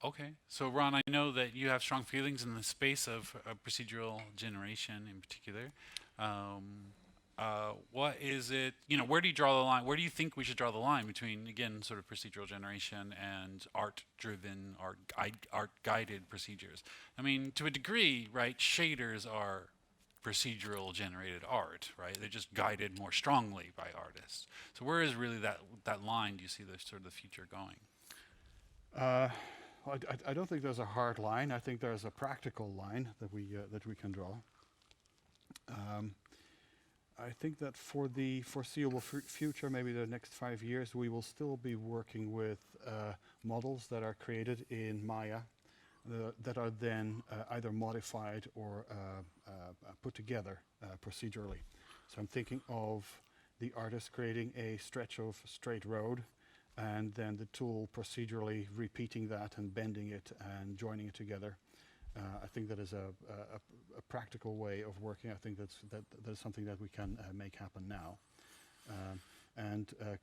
Okay, so Ron, I know that you have strong feelings in the space of procedural generation in particular. What is it, where do you draw the line? Where do you think we should draw the line between, again, sort of procedural generation and art-driven, art-guided procedures? I mean, to a degree, right, shaders are procedural generated art, right? They're just guided more strongly by artists. So where is really that line, do you see the sort of the future going? I don't think there's a hard line. I think there's a practical line that we can draw. I think that for the foreseeable future, maybe the next 5 years, we will still be working with models that are created in Maya that are then either modified or put together procedurally. So I'm thinking of the artist creating a stretch of straight road, and then the tool procedurally repeating that and bending it and joining it together. I think that is a practical way of working. I think that's something that we can make happen now.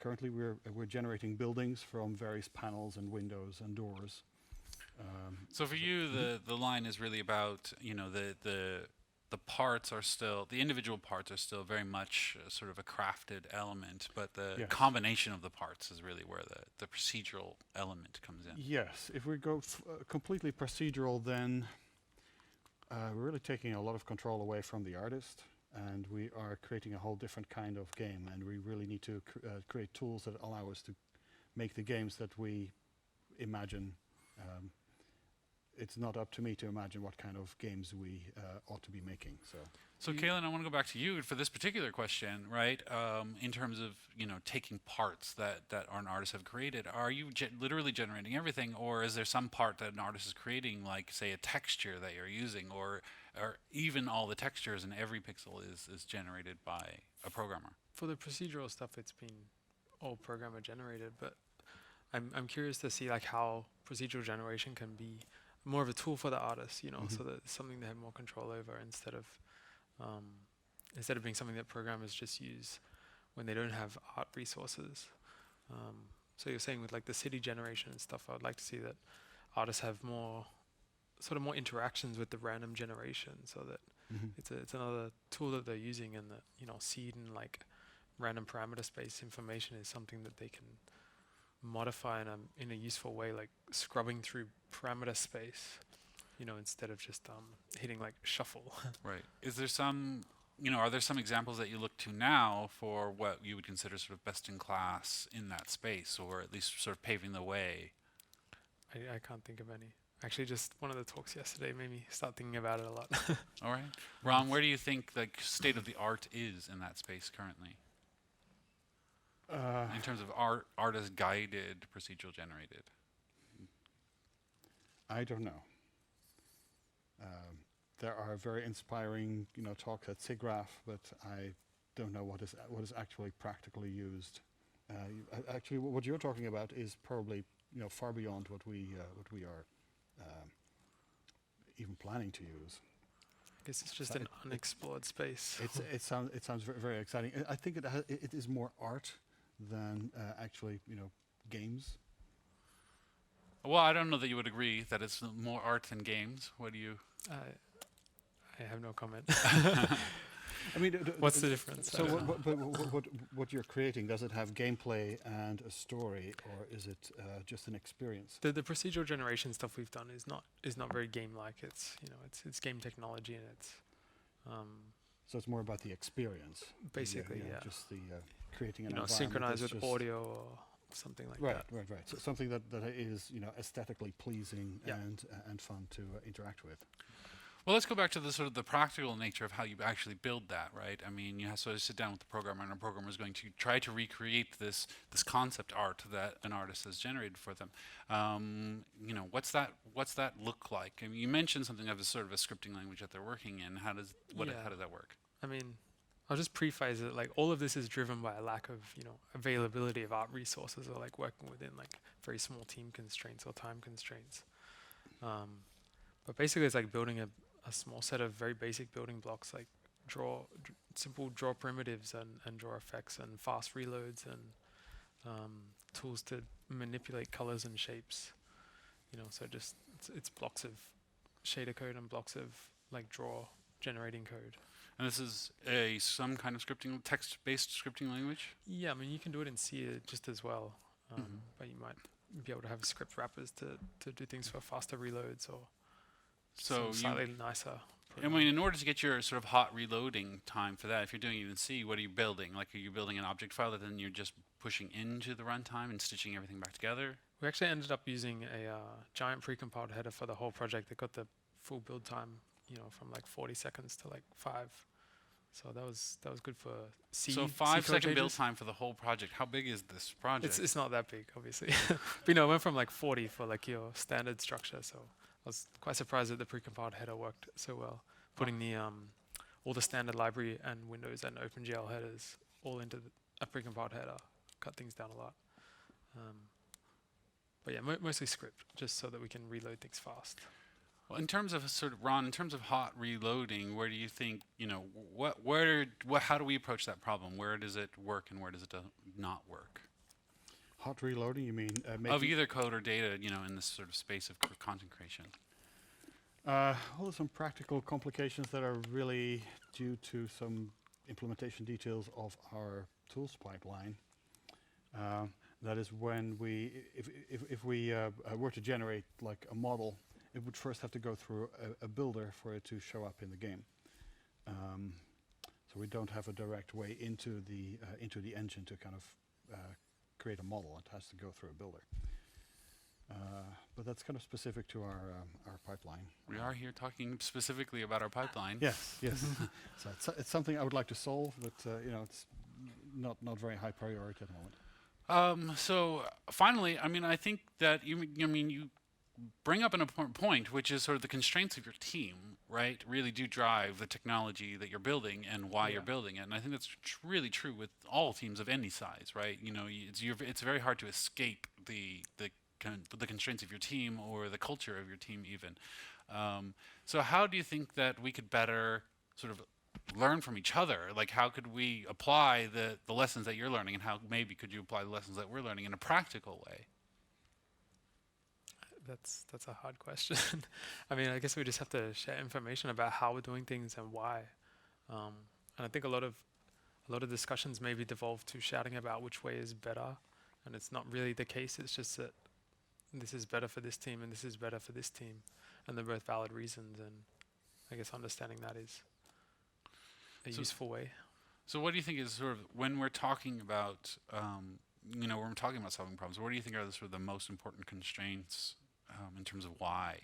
Currently we're generating buildings from various panels and windows and doors. So for you, the line is really about, the parts are still, the individual parts are still very much sort of a crafted element, but the Yes. combination of the parts is really where the procedural element comes in. Yes, if we go completely procedural, then we're really taking a lot of control away from the artist, and we are creating a whole different kind of game, and we really need to create tools that allow us to make the games that we imagine. It's not up to me to imagine what kind of games we ought to be making. So Kalin, I want to go back to you for this particular question, right? In terms of, taking parts that an artist have created, are you literally generating everything, or is there some part that an artist is creating, like say a texture that you're using, or even all the textures and every pixel is generated by a programmer? For the procedural stuff, it's been all programmer generated, but I'm curious to see like how procedural generation can be more of a tool for the artist, so that it's something they have more control over instead of being something that programmers just use when they don't have art resources. So you're saying with like the city generation and stuff, I would like to see that artists have more interactions with the random generation, so that it's another tool that they're using, and that seed and like random parameter space information is something that they can modify in a useful way, like scrubbing through parameter space, instead of just hitting like shuffle. Right. Is there some, are there some examples that you look to now for what you would consider sort of best in class in that space, or at least sort of paving the way? I can't think of any. Actually, just one of the talks yesterday made me start thinking about it a lot. All right. Ron, where do you think the state of the art is in that space currently? In terms of artist-guided, procedural generated? I don't know. There are very inspiring, talks at SIGGRAPH, but I don't know what is actually practically used. Actually, what you're talking about is probably, far beyond what we are even planning to use. I guess it's just an unexplored space. It sounds very, very exciting. I think it is more art than actually, games. Well, I don't know that you would agree that it's more art than games. What do you? I have no comment. I mean, what's the difference? So what you're creating, does it have gameplay and a story, or is it just an experience? The procedural generation stuff we've done is not very game-like. It's it's game technology, and it's so it's more about the experience. Basically, yeah. Just the creating an environment synchronized that's with just audio or something like that. Right. So something that is aesthetically pleasing Yeah. and fun to interact with. Well, let's go back to the sort of the practical nature of how you actually build that, right? I mean, you have to sit down with the programmer, and a programmer is going to try to recreate this concept art that an artist has generated for them. What's that look like? I mean, you mentioned something of a sort of a scripting language that they're working in. How does that work? I mean, I'll just preface it, like all of this is driven by a lack of, availability of art resources, or like working within like very small team constraints or time constraints. But basically it's like building a small set of very basic building blocks, like simple draw primitives and draw effects and fast reloads and tools to manipulate colors and shapes. So just it's blocks of shader code and blocks of like draw generating code. And this is some kind of scripting, text-based scripting language? Yeah, I mean, you can do it in C just as well, but you might be able to have script wrappers to do things for faster reloads or So slightly nicer. I mean, in order to get your sort of hot reloading time for that, if you're doing it in C, what are you building? Like, are you building an object file that then you're just pushing into the runtime and stitching everything back together? We actually ended up using a giant precompiled header for the whole project that got the full build time, from like 40 seconds to like 5. So that was good for C. So 5-second build time for the whole project. How big is this project? It's not that big, obviously. But it went from like 40 for like your standard structure. So I was quite surprised that the precompiled header worked so well. Putting the all the standard library and Windows and OpenGL headers all into a precompiled header cut things down a lot. But yeah, mostly script, just so that we can reload things fast. Well, in terms of Ron, in terms of hot reloading, where do you think, how do we approach that problem? Where does it work and where does it not work? Hot reloading, you mean? Of either code or data, in this sort of space of content creation. Well, there's some practical complications that are really due to some implementation details of our tools pipeline. That is when if we were to generate like a model, it would first have to go through a builder for it to show up in the game. So we don't have a direct way into the engine to kind of create a model. It has to go through a builder. But that's kind of specific to our pipeline. We are here talking specifically about our pipeline. Yes. So it's something I would like to solve, but it's not very high priority at the moment. So finally, I think that you bring up an important point, which is sort of the constraints of your team, right? Really do drive the technology that you're building and why you're building it. And I think that's really true with all teams of any size, right? It's very hard to escape the constraints of your team or the culture of your team even. So how do you think that we could better sort of learn from each other? Like, how could we apply the lessons that you're learning, and how maybe could you apply the lessons that we're learning in a practical way? That's a hard question. I guess we just have to share information about how we're doing things and why. And I think a lot of discussions maybe devolve to shouting about which way is better, and it's not really the case. It's just that this is better for this team and this is better for this team, and they're both valid reasons. And I guess understanding that is a useful way. So what do you think is sort of, when we're talking about, when we're talking about solving problems, what do you think are the sort of the most important constraints in terms of why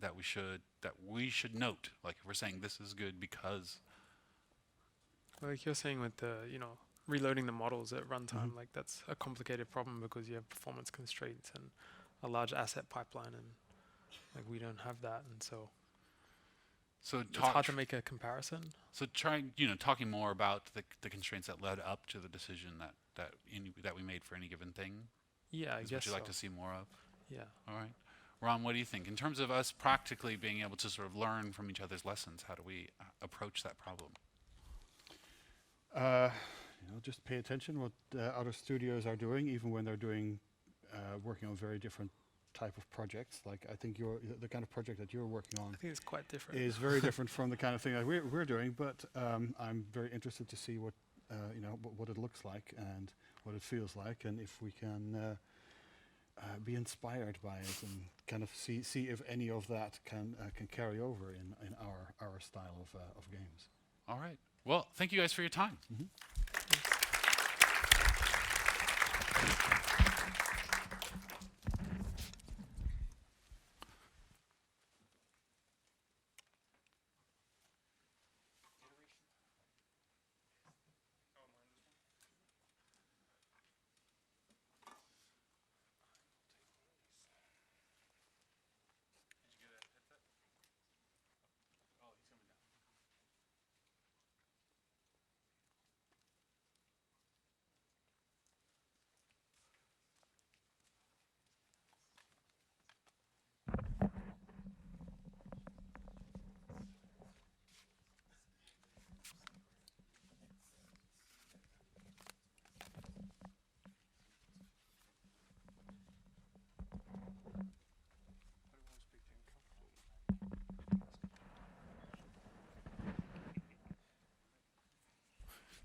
that we should note? Like, if we're saying this is good because. Like you're saying with the, reloading the models at runtime, like that's a complicated problem because you have performance constraints and a large asset pipeline, and like we don't have that, and so it's hard to make a comparison. So talking more about the constraints that led up to the decision that we made for any given thing. Yeah, I guess. What you'd like to see more of. Yeah. All right. Ron, what do you think? In terms of us practically being able to sort of learn from each other's lessons, how do we approach that problem? Just pay attention what other studios are doing, even when they're working on very different type of projects. Like, I think the kind of project that you're working on, I think it's quite different. Is very different from the kind of thing that we're doing. But I'm very interested to see what what it looks like and what it feels like, and if we can be inspired by it and kind of see if any of that can carry over in our style of games. All right. Well, thank you guys for your time. Mm-hmm.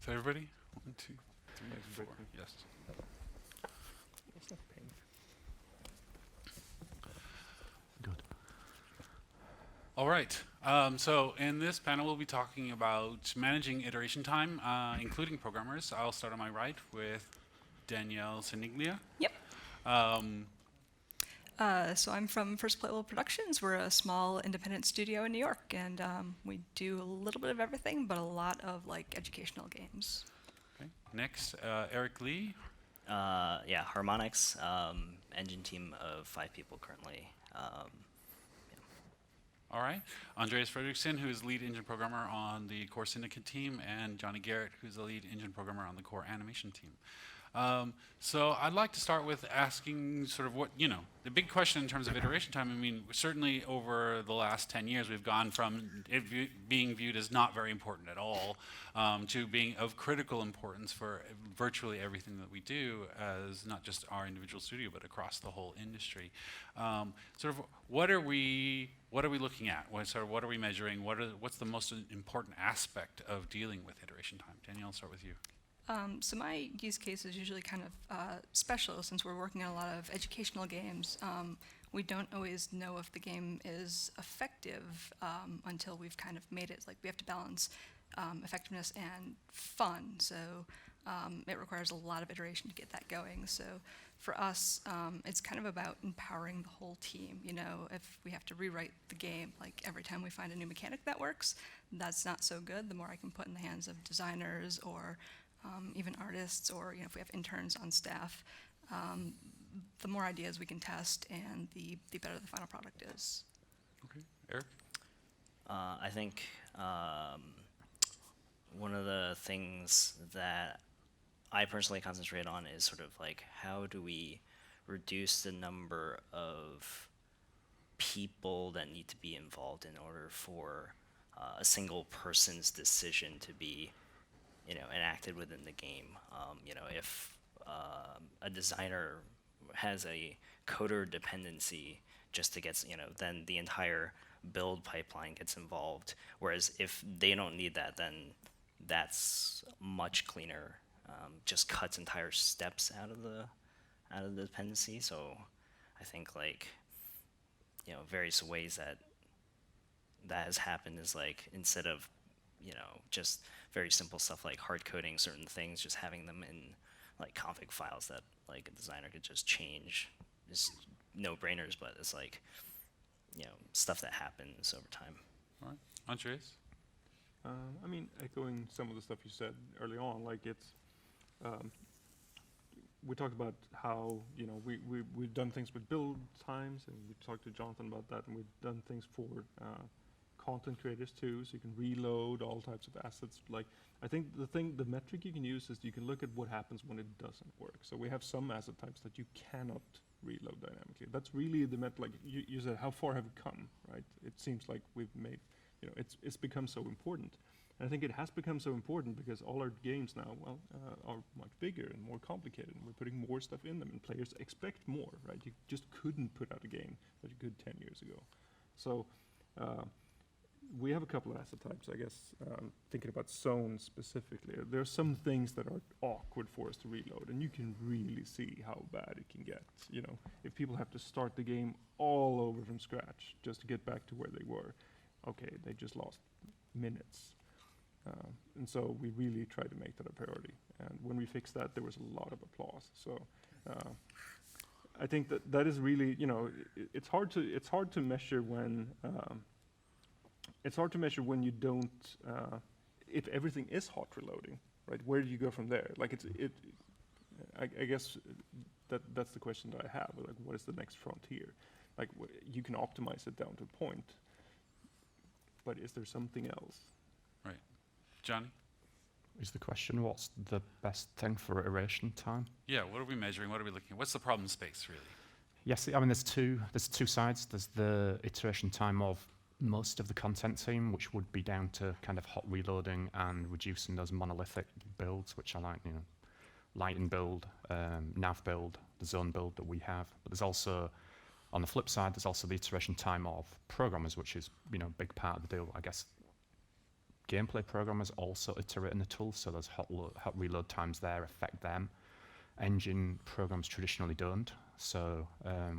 So everybody, 1, 2, 3, 4. Yes. Good. All right. So in this panel, we'll be talking about managing iteration time, including programmers. I'll start on my right with Danielle Cerniglia. Yep. So I'm from First Playable Productions. We're a small independent studio in New York, and we do a little bit of everything, but a lot of like educational games. Okay. Next, Eric Lee. Yeah, Harmonix, engine team of 5 people currently. All right. Andreas Fredriksson, who is lead engine programmer on the core syndicate team, and Johnny Garrett, who's the lead engine programmer on the core animation team. So I'd like to start with asking sort of what, the big question in terms of iteration time. I mean, certainly over the last 10 years, we've gone from it being viewed as not very important at all to being of critical importance for virtually everything that we do as not just our individual studio, but across the whole industry. Sort of what are we looking at? What are we measuring? What's the most important aspect of dealing with iteration time? Danielle, I'll start with you. So my use case is usually kind of special since we're working on a lot of educational games. We don't always know if the game is effective until we've kind of made it. Like we have to balance effectiveness and fun. So it requires a lot of iteration to get that going. So for us, it's kind of about empowering the whole team. If we have to rewrite the game, like every time we find a new mechanic that works, that's not so good. The more I can put in the hands of designers or even artists, or if we have interns on staff, the more ideas we can test, and the better the final product is. Okay, Eric. I think one of the things that I personally concentrate on is sort of like how do we reduce the number of people that need to be involved in order for a single person's decision to be enacted within the game. If a designer has a coder dependency just to get, then the entire build pipeline gets involved. Whereas if they don't need that, then that's much cleaner. Just cuts entire steps out of the dependency. So I think various ways that has happened is like instead of just very simple stuff like hard coding certain things, just having them in like config files that like a designer could just change is no-brainers, but it's like, stuff that happens over time. All right. Andreas? Echoing some of the stuff you said early on, like we talked about how, we've done things with build times, and we talked to Jonathan about that, and we've done things for content creators too, so you can reload all types of assets. Like, I think the metric you can use is you can look at what happens when it doesn't work. So we have some asset types that you cannot reload dynamically. That's really the like you said, how far have we come, right? It seems like we've made, it's become so important. And I think it has become so important because all our games now, are much bigger and more complicated, and we're putting more stuff in them, and players expect more, right? You just couldn't put out a game that you could 10 years ago. So we have a couple of asset types, I guess, thinking about zones specifically. There are some things that are awkward for us to reload, and you can really see how bad it can get. If people have to start the game all over from scratch just to get back to where they were, okay, they just lost minutes. And so we really tried to make that a priority. And when we fixed that, there was a lot of applause. So I think that is really, it's hard to measure when. It's hard to measure when you don't, if everything is hot reloading, right? Where do you go from there? Like I guess that's the question that I have. Like, what is the next frontier? Like, you can optimize it down to a point, but is there something else? Right, Johnny. Is the question what's the best thing for iteration time? Yeah. What are we measuring? What are we looking at? What's the problem space really? Yes, there's two sides. There's the iteration time of most of the content team, which would be down to kind of hot reloading and reducing those monolithic builds, which are like, Lighten build, nav build, the zone build that we have. But there's also, on the flip side, there's also the iteration time of programmers, which is, a big part of the deal. I guess gameplay programmers also iterate in the tool, so those hot reload times there affect them. Engine programs traditionally don't, so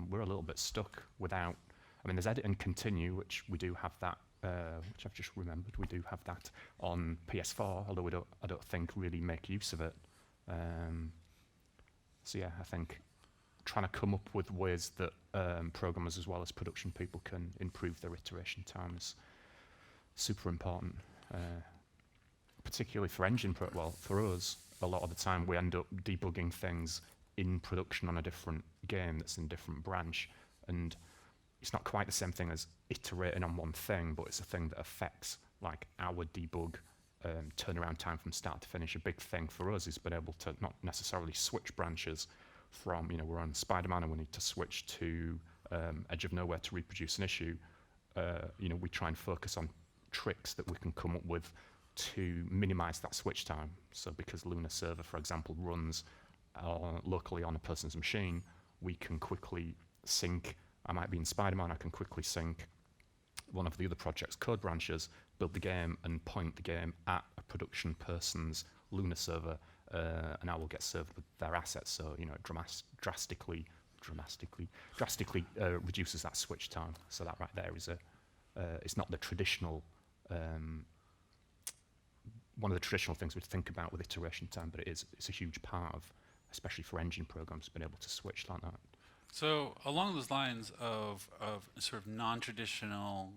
we're a little bit stuck without. I mean, there's edit and continue, which we do have that. Which I've just remembered, we do have that on PS4, although I don't think really make use of it. So yeah, I think trying to come up with ways that programmers as well as production people can improve their iteration time is super important, particularly for well, for us, a lot of the time we end up debugging things in production on a different game that's in a different branch, and it's not quite the same thing as iterating on one thing, but it's a thing that affects like our debug turnaround time from start to finish. A big thing for us is being able to not necessarily switch branches from, we're on Spider-Man and we need to switch to Edge of Nowhere to reproduce an issue. We try and focus on tricks that we can come up with to minimize that switch time. So because Luna Server, for example, runs locally on a person's machine, we can quickly sync. I might be in Spider-Man, I can quickly sync one of the other project's code branches, build the game, and point the game at a production person's Luna server, and I will get served with their assets. So, it drastically reduces that switch time. So that right there is it's not the traditional, one of the traditional things we'd think about with iteration time, but it's a huge part of, especially for engine programs, being able to switch like that. So along those lines of sort of non-traditional,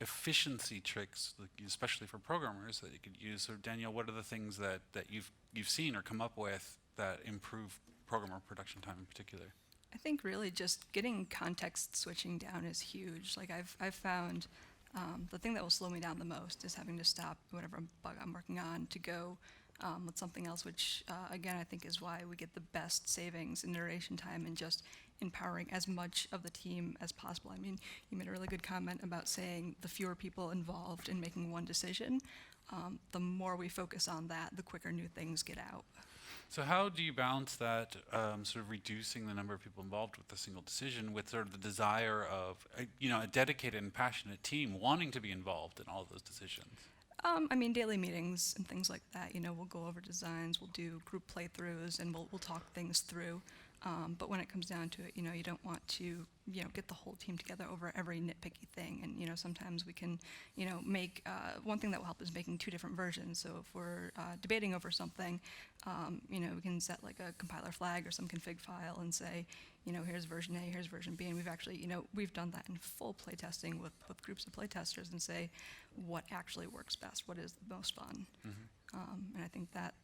efficiency tricks, like especially for programmers that you could use. So Danielle, what are the things that you've seen or come up with that improve programmer production time in particular? I think really just getting context switching down is huge. Like I've found the thing that will slow me down the most is having to stop whatever bug I'm working on to go with something else, which again I think is why we get the best savings in iteration time and just empowering as much of the team as possible. I mean, you made a really good comment about saying the fewer people involved in making one decision, the more we focus on that, the quicker new things get out. So how do you balance that sort of reducing the number of people involved with a single decision with sort of the desire of a dedicated and passionate team wanting to be involved in all of those decisions? I mean, daily meetings and things like that, we'll go over designs, we'll do group playthroughs, and we'll talk things through. But when it comes down to it, you don't want to, get the whole team together over every nitpicky thing. And, sometimes we can, make, one thing that will help is making two different versions. So if we're debating over something, we can set like a compiler flag or some config file and say, here's version A, here's version B. And we've actually, we've done that in full playtesting with groups of playtesters and say what actually works best, what is the most fun. Mm-hmm. And I think that,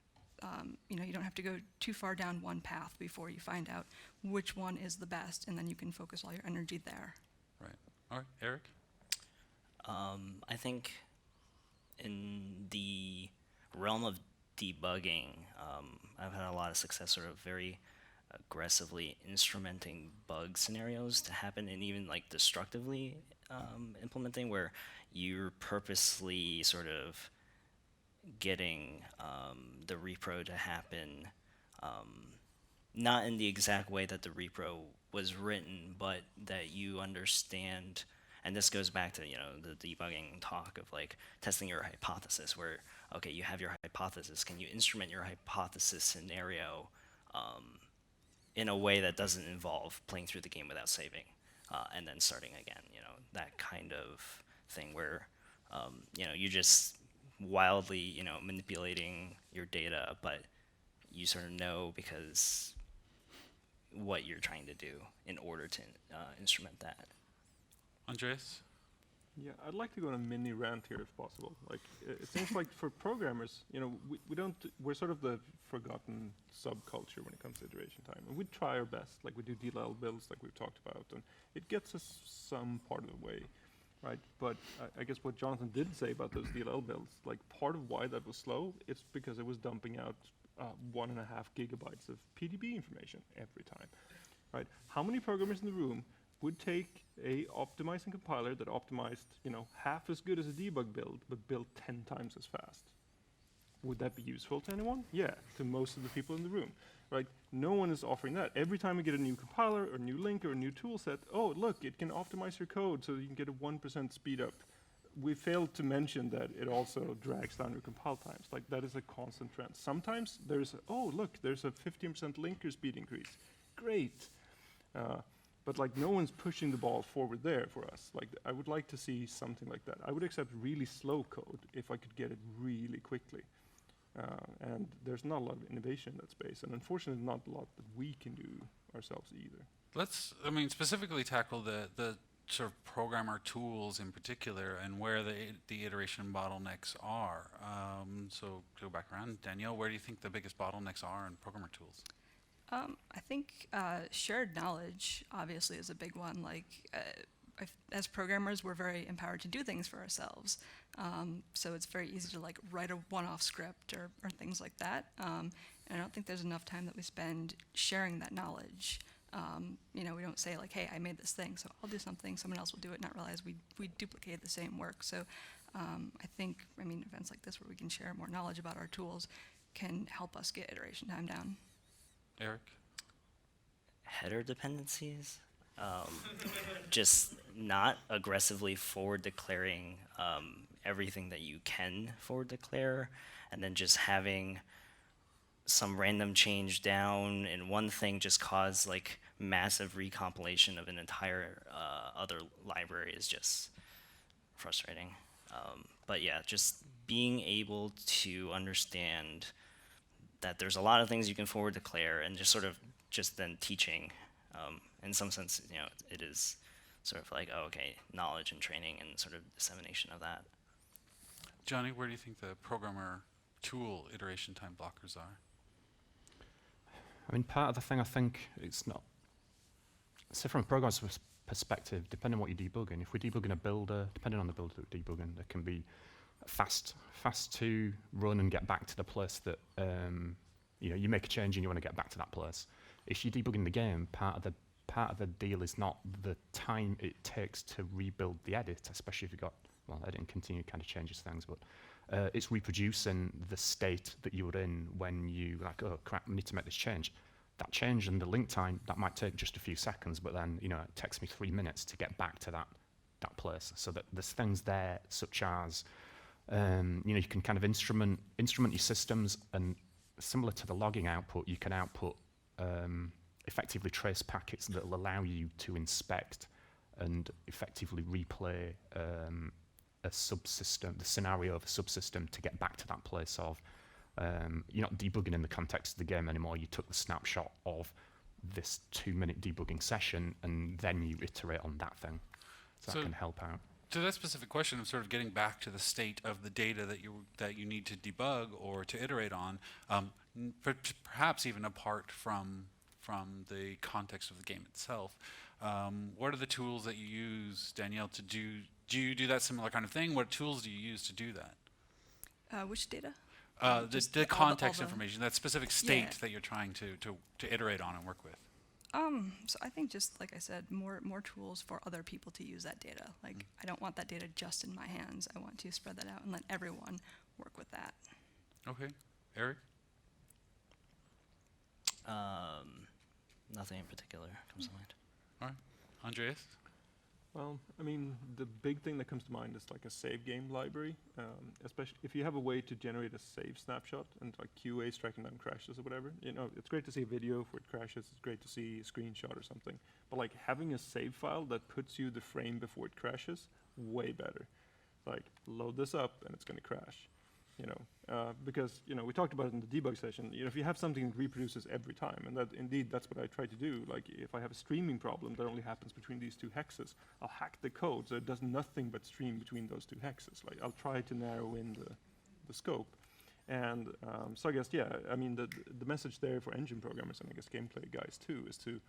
you don't have to go too far down one path before you find out which one is the best, and then you can focus all your energy there. Right. All right, Eric? I think in the realm of debugging, I've had a lot of success sort of very aggressively instrumenting bug scenarios to happen, and even like destructively implementing where you're purposely sort of getting the repro to happen not in the exact way that the repro was written, but that you understand, and this goes back to the debugging talk of like testing your hypothesis, where okay, you have your hypothesis, can you instrument your hypothesis scenario in a way that doesn't involve playing through the game without saving and then starting again, that kind of thing where you just wildly, manipulating your data, but you sort of know because what you're trying to do in order to instrument that. Andreas? Yeah, I'd like to go on a mini rant here if possible. Like, it seems like for programmers, we're sort of the forgotten subculture when it comes to iteration time. And we try our best, like we do DLL builds like we've talked about, and it gets us some part of the way. Right, but I guess what Jonathan did say about those DLL builds, like part of why that was slow, it's because it was dumping out 1.5 gigabytes of PDB information every time. Right, how many programmers in the room would take a optimizing compiler that optimized, half as good as a debug build, but built 10 times as fast? Would that be useful to anyone? Yeah, to most of the people in the room. Right? No one is offering that. Every time we get a new compiler or new link or a new tool set, oh, look, it can optimize your code so you can get a 1% speed up we failed to mention that it also drags down your compile times. Like that is a constant trend. Sometimes there's there's a 15% linker speed increase. Great. But like no one's pushing the ball forward there for us. Like I would like to see something like that. I would accept really slow code if I could get it really quickly. And there's not a lot of innovation in that space, and unfortunately not a lot that we can do ourselves either. Let's, specifically tackle the sort of programmer tools in particular and where the iteration bottlenecks are. So go back around. Danielle, where do you think the biggest bottlenecks are in programmer tools? I think shared knowledge obviously is a big one. Like, as programmers, we're very empowered to do things for ourselves. So it's very easy to like write a one-off script or things like that. And I don't think there's enough time that we spend sharing that knowledge. We don't say like, hey, I made this thing, so I'll do something, someone else will do it, not realize we duplicated the same work. So I think, events like this where we can share more knowledge about our tools can help us get iteration time down. Eric? Header dependencies. Just not aggressively forward declaring everything that you can forward declare, and then just having some random change down in one thing just cause like massive recompilation of an entire other library is just frustrating. But yeah, just being able to understand that there's a lot of things you can forward declare, and just sort of just then teaching. In some sense, it is sort of like, knowledge and training and sort of dissemination of that. Johnny, where do you think the programmer tool iteration time blockers are? Part of the thing I think it's not. So from a programmer's perspective, depending on what you're debugging, if we're debugging a builder, depending on the builder that we're debugging, it can be fast to run and get back to the place that you make a change and you want to get back to that place. If you're debugging the game, part of the deal is not the time it takes to rebuild the edit, especially if you've got, editing continue kind of changes things, but it's reproducing the state that you were in when you like, oh crap, I need to make this change. That change and the link time, that might take just a few seconds, but then, it takes me 3 minutes to get back to that place. So that there's things there such as, you can kind of instrument your systems, and similar to the logging output, you can output effectively trace packets that will allow you to inspect and effectively replay a subsystem, the scenario of a subsystem, to get back to that place of, you're not debugging in the context of the game anymore. You took the snapshot of this 2-minute debugging session, and then you iterate on that thing. So that can help out. To that specific question of sort of getting back to the state of the data that you need to debug or to iterate on, perhaps even apart from the context of the game itself, what are the tools that you use, Danielle, to do? Do you do that similar kind of thing? What tools do you use to do that? Which data? The context information, that specific state that you're trying to iterate on and work with. So I think, just like I said, more tools for other people to use that data. Like, I don't want that data just in my hands. I want to spread that out and let everyone work with that. Okay. Eric? Nothing in particular comes to mind. All right. Andreas? Well, the big thing that comes to mind is like a save game library, especially if you have a way to generate a save snapshot and like QA is tracking down crashes or whatever. It's great to see a video for it crashes. It's great to see a screenshot or something. But like having a save file that puts you the frame before it crashes, way better. Like, load this up and it's going to crash. Because we talked about it in the debug session. If you have something that reproduces every time, and that's what I try to do. Like, if I have a streaming problem that only happens between these 2 hexes, I'll hack the code so it does nothing but stream between those 2 hexes. Like, I'll try to narrow in the scope. And so I guess, the message there for engine programmers and I guess gameplay guys too is to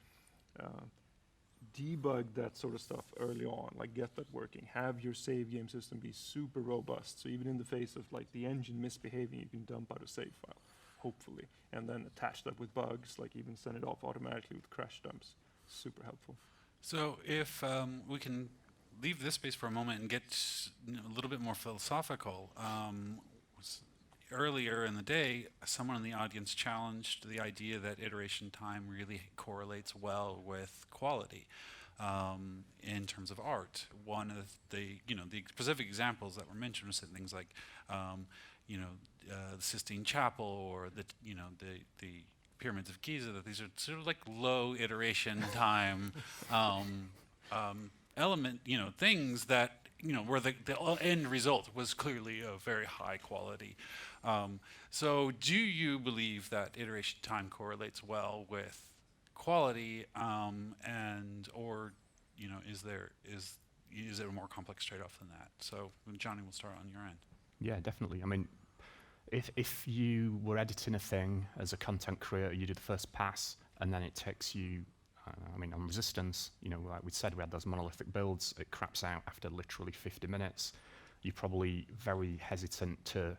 debug that sort of stuff early on, like get that working. Have your save game system be super robust, so even in the face of like the engine misbehaving, you can dump out a save file, hopefully, and then attach that with bugs, like even send it off automatically with crash dumps. Super helpful. So if we can leave this space for a moment and get a little bit more philosophical. Earlier in the day, someone in the audience challenged the idea that iteration time really correlates well with quality. in terms of art. One of the the specific examples that were mentioned was things like the Sistine Chapel or the Pyramids of Giza. That these are sort of like low iteration time element things that where the end result was clearly of very high quality. So do you believe that iteration time correlates well with quality, and or is it a more complex trade-off than that? So Johnny, we'll start on your end. Yeah, definitely. I mean, if you were editing a thing as a content creator, you do the first pass, and then it takes you, on Resistance, like we said, we had those monolithic builds, it craps out after literally 50 minutes. You're probably very hesitant to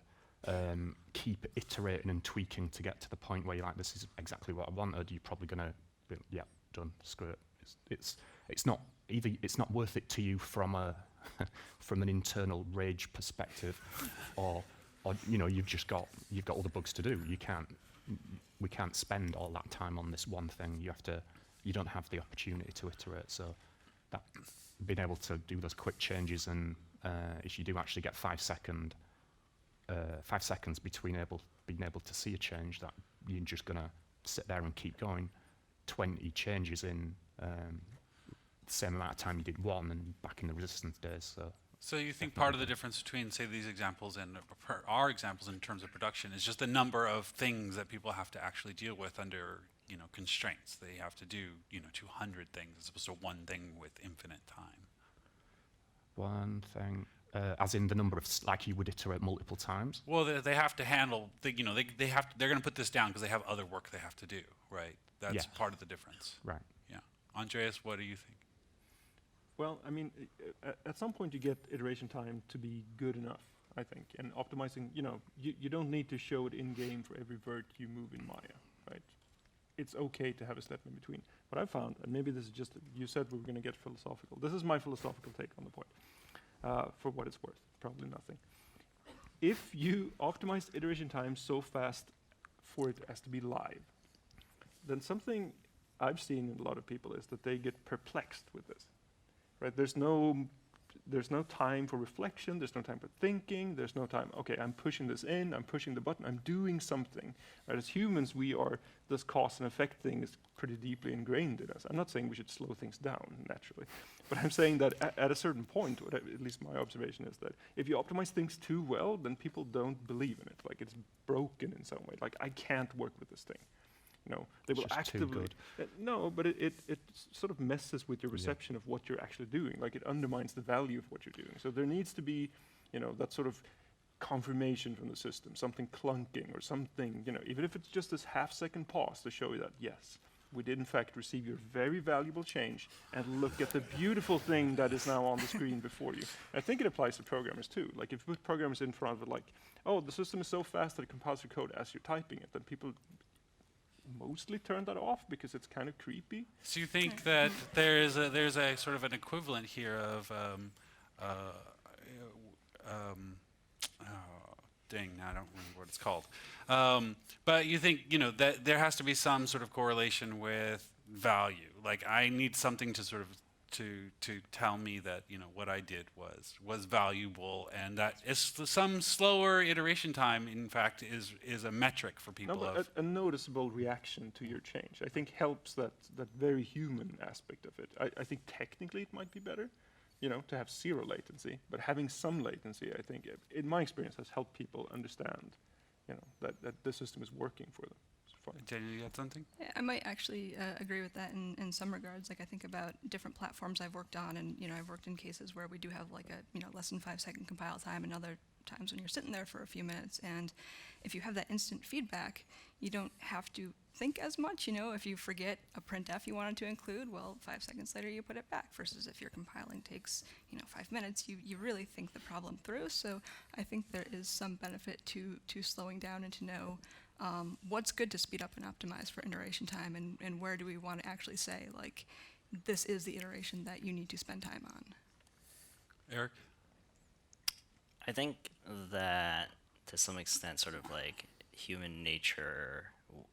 keep iterating and tweaking to get to the point where you're like, this is exactly what I wanted. You're probably going to be, yeah, done, screw it. It's not worth it to you from from an internal rage perspective, or you've got all the bugs to do. We can't spend all that time on this one thing. You don't have the opportunity to iterate. So that being able to do those quick changes, and if you do actually get 5 seconds between being able to see a change, that you're just gonna sit there and keep going. 20 changes in the same amount of time you did one, and back in the Resistance days. So you think part of the difference between, say, these examples and our examples in terms of production is just the number of things that people have to actually deal with under, constraints. They have to do, 200 things as opposed to one thing with infinite time. One thing, as in the number of, like you would iterate multiple times? Well, they have to handle, they're going to put this down because they have other work they have to do, right? That's part of the difference. Right. Yeah. Andreas, what do you think? Well, I mean, at some point you get iteration time to be good enough, I think. And optimizing, you don't need to show it in-game for every vert you move in Maya, right? It's okay to have a step in between. What I found, and maybe this is just, you said we were going to get philosophical. This is my philosophical take on the point, for what it's worth, probably nothing. If you optimize iteration time so fast for it as to be live, then something I've seen in a lot of people is that they get perplexed with this. Right? There's no time for reflection, there's no time for thinking, there's no time, okay, I'm pushing this in, I'm pushing the button, I'm doing something. Right? As humans, this cause and effect thing is pretty deeply ingrained in us. I'm not saying we should slow things down, naturally. But I'm saying that at a certain point, at least my observation is that if you optimize things too well, then people don't believe in it. Like it's broken in some way. Like I can't work with this thing. They will actively. No, but it sort of messes with your reception of what you're actually doing. Like it undermines the value of what you're doing. So there needs to be, that sort of confirmation from the system, something clunking or something, even if it's just this half-second pause to show you that, yes, we did in fact receive your very valuable change, and look at the beautiful thing that is now on the screen before you. I think it applies to programmers too. Like if you put programmers in front of it, like, oh, the system is so fast that it compiles your code as you're typing it, then people mostly turn that off because it's kind of creepy. So you think that there's a sort of an equivalent here of dang, now I don't remember what it's called. But you think that there has to be some sort of correlation with value. Like I need something to sort of to tell me that what I did was valuable, and that some slower iteration time in fact is a metric for people. No, but a noticeable reaction to your change I think helps that very human aspect of it. I think technically it might be better to have zero latency, but having some latency I think in my experience has helped people understand that the system is working for them. Danielle, you got something? Yeah, I might actually agree with that in some regards. Like I think about different platforms I've worked on, and I've worked in cases where we do have like a less than 5 second compile time, and other times when you're sitting there for a few minutes. And if you have that instant feedback, you don't have to think as much. If you forget a printf you wanted to include, well, 5 seconds later you put it back. Versus if your compiling takes 5 minutes, you really think the problem through. So I think there is some benefit to slowing down and to know what's good to speed up and optimize for iteration time, and where do we want to actually say, like, this is the iteration that you need to spend time on. Eric? I think that to some extent, sort of like human nature,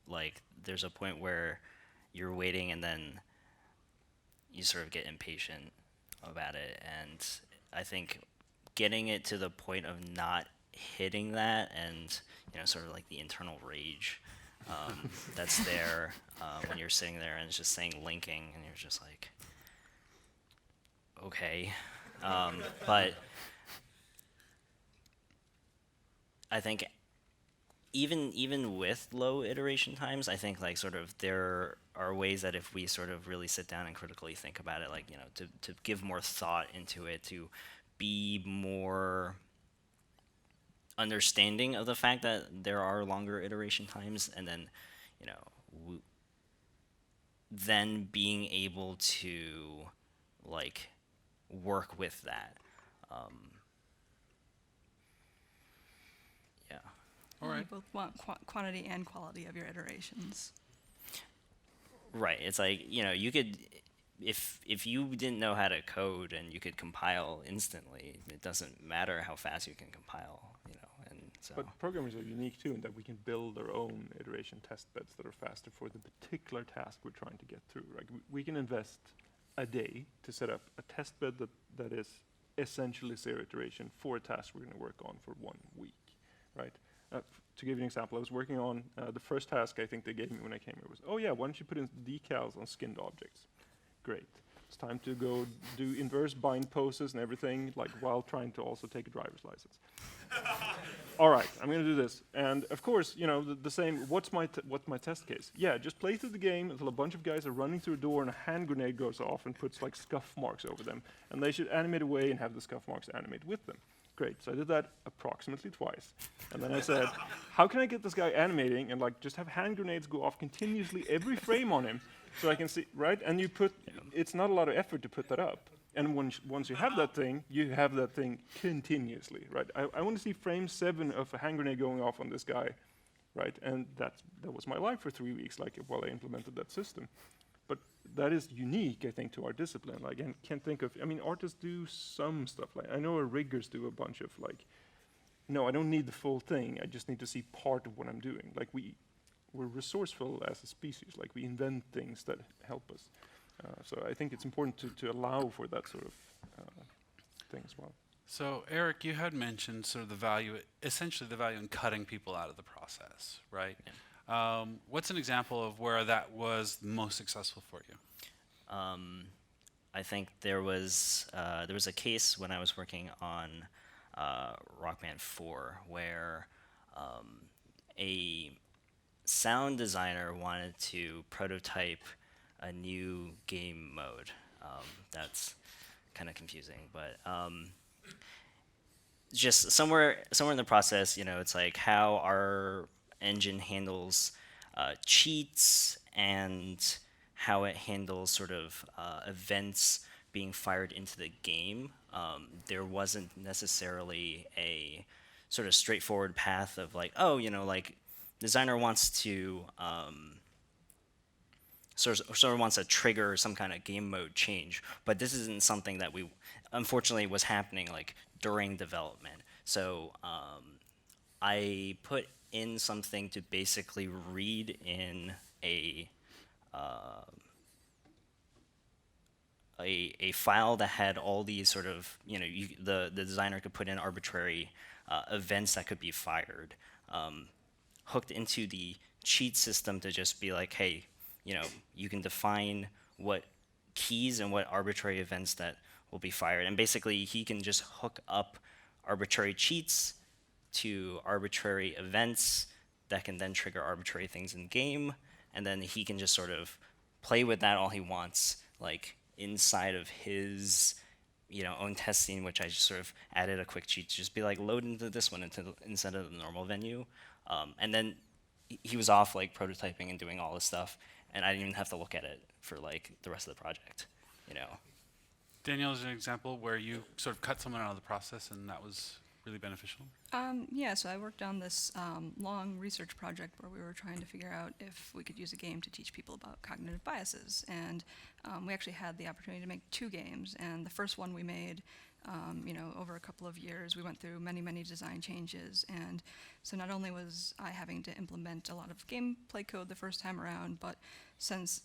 like there's a point where you're waiting and then you sort of get impatient about it. And I think getting it to the point of not hitting that, and sort of like the internal rage that's there when you're sitting there and it's just saying linking, and you're just like, okay. But I think even with low iteration times, I think like sort of there are ways that if we sort of really sit down and critically think about it, like to give more thought into it, to be more understanding of the fact that there are longer iteration times, and then then being able to like work with that. Yeah. All right. You both want quantity and quality of your iterations. Right. It's like, you could, if you didn't know how to code and you could compile instantly, it doesn't matter how fast you can compile, and so. But programmers are unique too in that we can build our own iteration test beds that are faster for the particular task we're trying to get through. Like we can invest a day to set up a test bed that is essentially 0 iteration for a task we're going to work on for 1 week, right? To give you an example, I was working on the first task I think they gave me when I came here was, oh yeah, why don't you put in decals on skinned objects? Great. It's time to go do inverse bind poses and everything, like while trying to also take a driver's license. All right, I'm going to do this. And of course, the same, what's my test case? Yeah, just play through the game until a bunch of guys are running through a door and a hand grenade goes off and puts like scuff marks over them. And they should animate away and have the scuff marks animate with them. Great, so I did that approximately twice. And then I said, how can I get this guy animating and like just have hand grenades go off continuously every frame on him so I can see, right? And it's not a lot of effort to put that up. And once you have that thing continuously, right? I want to see frame 7 of a hand grenade going off on this guy, right? And that was my life for 3 weeks, like while I implemented that system. But that is unique, I think, to our discipline. Like, I can't think of, artists do some stuff. Like, I know our riggers do a bunch of like, no, I don't need the full thing. I just need to see part of what I'm doing. Like, we're resourceful as a species. Like, we invent things that help us. So I think it's important to allow for that sort of thing as well. So Eric, you had mentioned sort of essentially the value in cutting people out of the process, right? Yeah. What's an example of where that was most successful for you? I think there was a case when I was working on Rock Band 4 where a sound designer wanted to prototype a new game mode. That's kind of confusing, but just somewhere in the process, it's like how our engine handles cheats and how it handles sort of events being fired into the game. There wasn't necessarily a sort of straightforward path of like, like designer wants to sort of wants to trigger some kind of game mode change, but this isn't something that unfortunately was happening like during development. So I put in something to basically read in a file that had all these sort of, the designer could put in arbitrary events that could be fired, hooked into the cheat system to just be like, hey, you can define what keys and what arbitrary events that will be fired. And basically, he can just hook up arbitrary cheats to arbitrary events that can then trigger arbitrary things in game. And then he can just sort of play with that all he wants, like inside of his own testing, which I just sort of added a quick cheat to just be like, load into this one instead of the normal venue. And then he was off like prototyping and doing all this stuff. And I didn't even have to look at it for like the rest of the project, Danielle is an example where you sort of cut someone out of the process and that was really beneficial? Yeah, so I worked on this long research project where we were trying to figure out if we could use a game to teach people about cognitive biases. And we actually had the opportunity to make 2 games. And the first one we made, over a couple of years, we went through many, many design changes. And so not only was I having to implement a lot of gameplay code the first time around, but since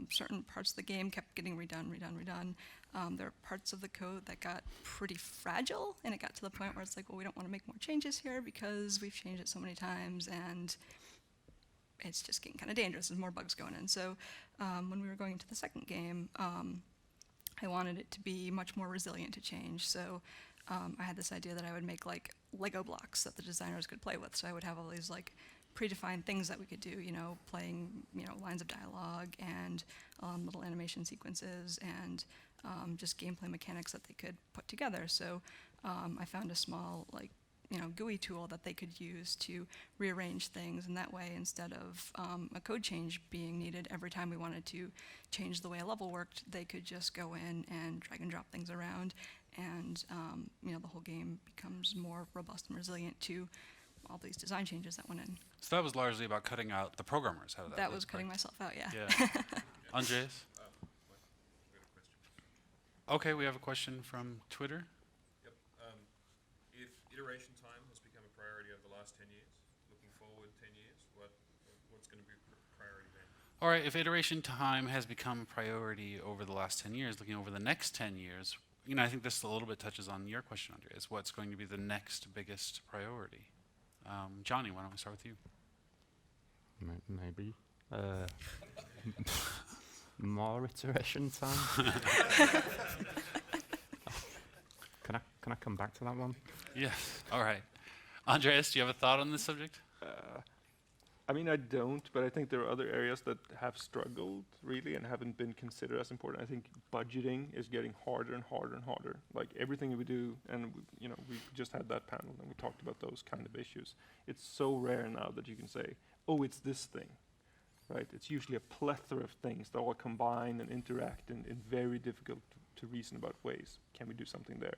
certain parts of the game kept getting redone. There are parts of the code that got pretty fragile, and it got to the point where it's like, well, we don't want to make more changes here because we've changed it so many times, and it's just getting kind of dangerous. There's more bugs going in. So when we were going into the second game, I wanted it to be much more resilient to change. So I had this idea that I would make like Lego blocks that the designers could play with. So I would have all these like predefined things that we could do, playing, lines of dialogue and little animation sequences and just gameplay mechanics that they could put together. So I found a small GUI tool that they could use to rearrange things, and that way, instead of a code change being needed every time we wanted to change the way a level worked, they could just go in and drag and drop things around, and the whole game becomes more robust and resilient to all these design changes that went in. So that was largely about cutting out the programmers out of that. That was cutting myself out, yeah. Andreas? Okay, we have a question from Twitter. Yep. If iteration time has become a priority over the last 10 years, looking forward 10 years, what's going to be a priority then? All right, if iteration time has become a priority over the last 10 years, looking over the next 10 years, I think this a little bit touches on your question, Andreas. What's going to be the next biggest priority? Johnny, why don't we start with you? Maybe. More iteration time. Can I come back to that one? Yes. All right. Andreas, do you have a thought on this subject? I mean, I don't, but I think there are other areas that have struggled really and haven't been considered as important. I think budgeting is getting harder and harder and harder. Like everything we do, and we just had that panel and we talked about those kind of issues. It's so rare now that you can say, oh, it's this thing, right? It's usually a plethora of things that all combine and interact in very difficult to reason about ways. Can we do something there?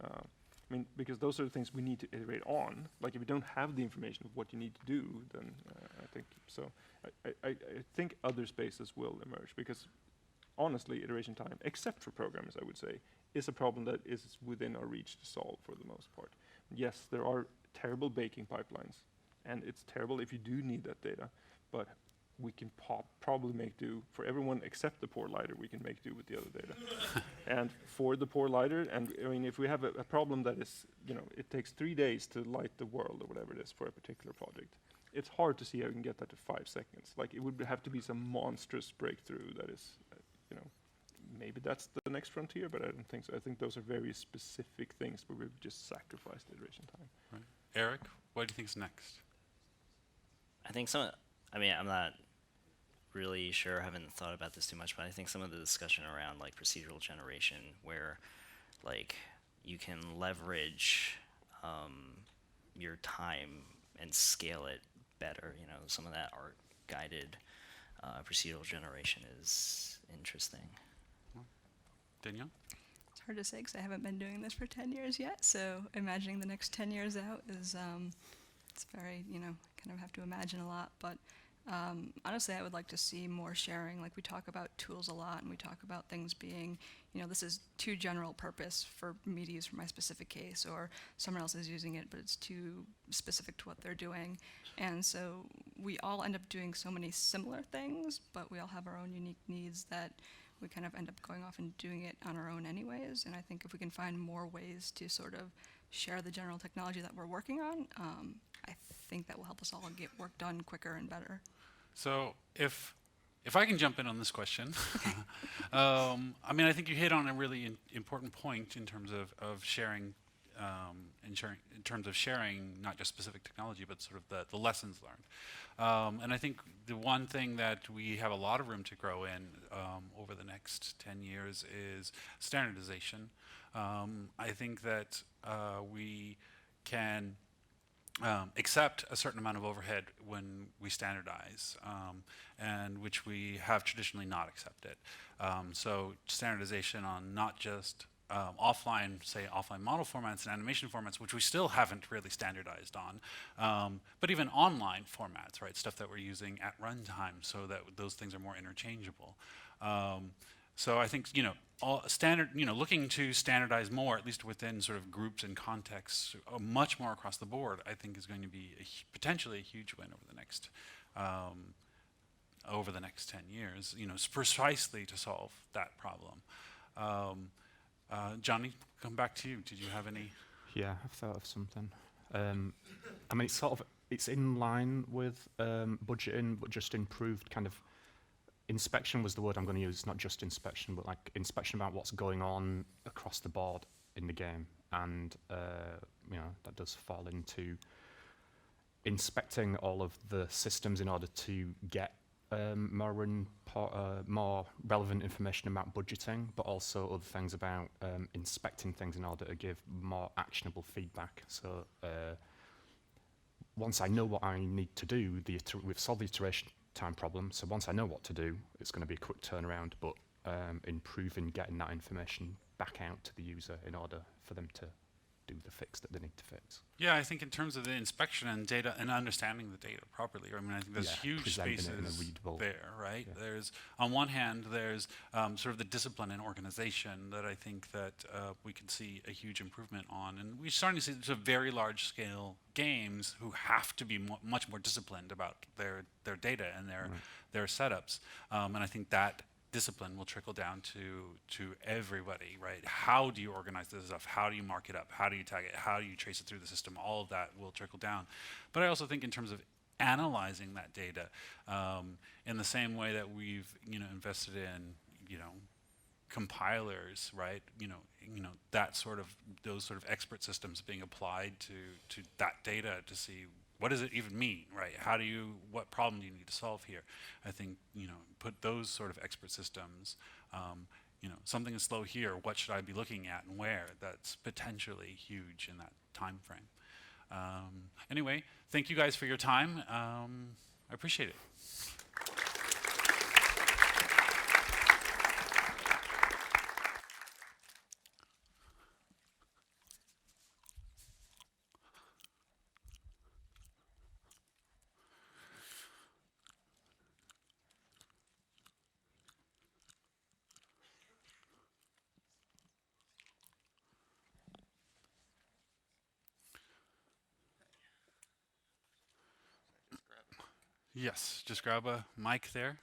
I mean, because those are the things we need to iterate on. Like if you don't have the information of what you need to do, then I think so. I think other spaces will emerge because honestly, iteration time, except for programmers, I would say, is a problem that is within our reach to solve for the most part. Yes, there are terrible baking pipelines, and it's terrible if you do need that data, but we can probably make do for everyone except the poor lighter. We can make do with the other data. And for the poor lighter, and I mean, if we have a problem that is, it takes 3 days to light the world or whatever it is for a particular project, it's hard to see how we can get that to 5 seconds. Like it would have to be some monstrous breakthrough that is, maybe that's the next frontier, but I don't think so. I think those are very specific things where we've just sacrificed iteration time. Right. Eric, what do you think is next? I think I'm not really sure, I haven't thought about this too much, but I think some of the discussion around like procedural generation where like you can leverage your time and scale it better, some of that art guided procedural generation is interesting. Danielle? It's hard to say because I haven't been doing this for 10 years yet, so imagining the next 10 years out is, it's very, kind of have to imagine a lot, but honestly, I would like to see more sharing. Like we talk about tools a lot, and we talk about things being, this is too general purpose for me to use for my specific case, or someone else is using it, but it's too specific to what they're doing. And so we all end up doing so many similar things, but we all have our own unique needs that we kind of end up going off and doing it on our own anyways. And I think if we can find more ways to sort of share the general technology that we're working on, I think that will help us all get work done quicker and better. So if I can jump in on this question, I mean, I think you hit on a really important point in terms of sharing, in terms of sharing not just specific technology, but sort of the lessons learned. And I think the one thing that we have a lot of room to grow in over the next 10 years is standardization. I think that we can accept a certain amount of overhead when we standardize, and which we have traditionally not accepted. So standardization on not just offline model formats and animation formats, which we still haven't really standardized on, but even online formats, right? Stuff that we're using at runtime, so that those things are more interchangeable. So I think, looking to standardize more, at least within sort of groups and contexts, much more across the board, I think is going to be potentially a huge win over the next over the next 10 years, precisely to solve that problem. Johnny, come back to you. Did you have any? Yeah, I've thought of something. I mean, it's in line with budgeting, but just improved kind of inspection was the word I'm going to use. Not just inspection, but like inspection about what's going on across the board in the game, and that does fall into inspecting all of the systems in order to get more relevant information about budgeting, but also other things about inspecting things in order to give more actionable feedback. So once I know what I need to do, we've solved the iteration time problem. So once I know what to do, it's going to be a quick turnaround, but improving getting that information back out to the user in order for them to do the fix that they need to fix. Yeah, I think in terms of the inspection and data and understanding the data properly, I mean, I think there's huge presenting it in a spaces readable- there, right? Yeah. There's, on one hand, there's sort of the discipline and organization that I think that we can see a huge improvement on. And we're starting to see sort of very large scale games who have to be much more disciplined about their data and their setups. And I think that discipline will trickle down to everybody, right? How do you organize this stuff? How do you mark it up? How do you tag it? How do you trace it through the system? All of that will trickle down. But I also think in terms of analyzing that data, in the same way that we've invested in compilers, right? That those sort of expert systems being applied to that data to see what does it even mean, right? What problem do you need to solve here? I think, put those sort of expert systems, something is slow here, what should I be looking at and where? That's potentially huge in that time frame. Anyway, thank you guys for your time. I appreciate it. Yes, just grab a mic there.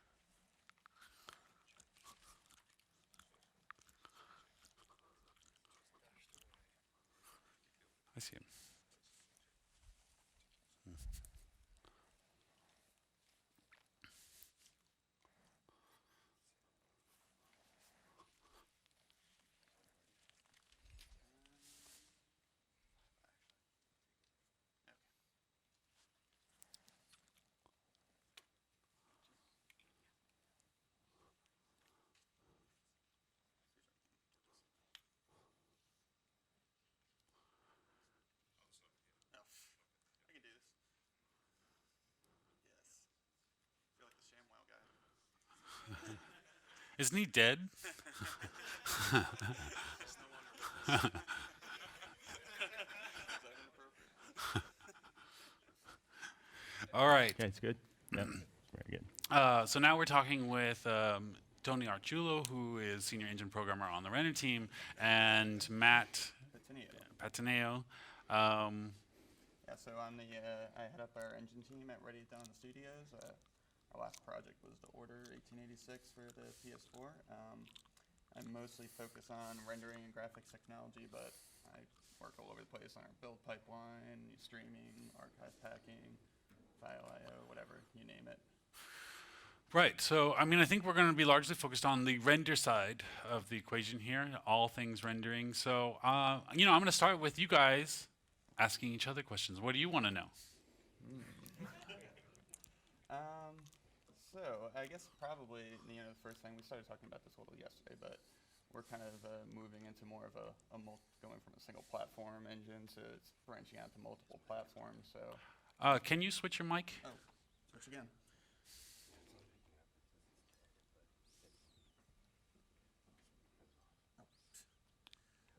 I see him. Isn't he dead? All right. Okay, it's good. Yeah, very good. So now we're talking with Tony Arciuolo, who is senior engine programmer on the render team, and Matt Patineo. Yeah, so I'm I head up our engine team at Ready Down in the Studios. Our last project was the Order 1886 for the PS4. I mostly focus on rendering and graphics technology, but I work all over the place on our build pipeline, streaming, archive packing, file I/O, whatever, you name it. Right. So, I mean, I think we're going to be largely focused on the render side of the equation here, all things rendering. So, I'm going to start with you guys asking each other questions. What do you want to know? So, I guess probably, the first thing, we started talking about this a little yesterday, but we're kind of moving into more of going from a single platform engine to branching out to multiple platforms. So, can you switch your mic? oh, switch again.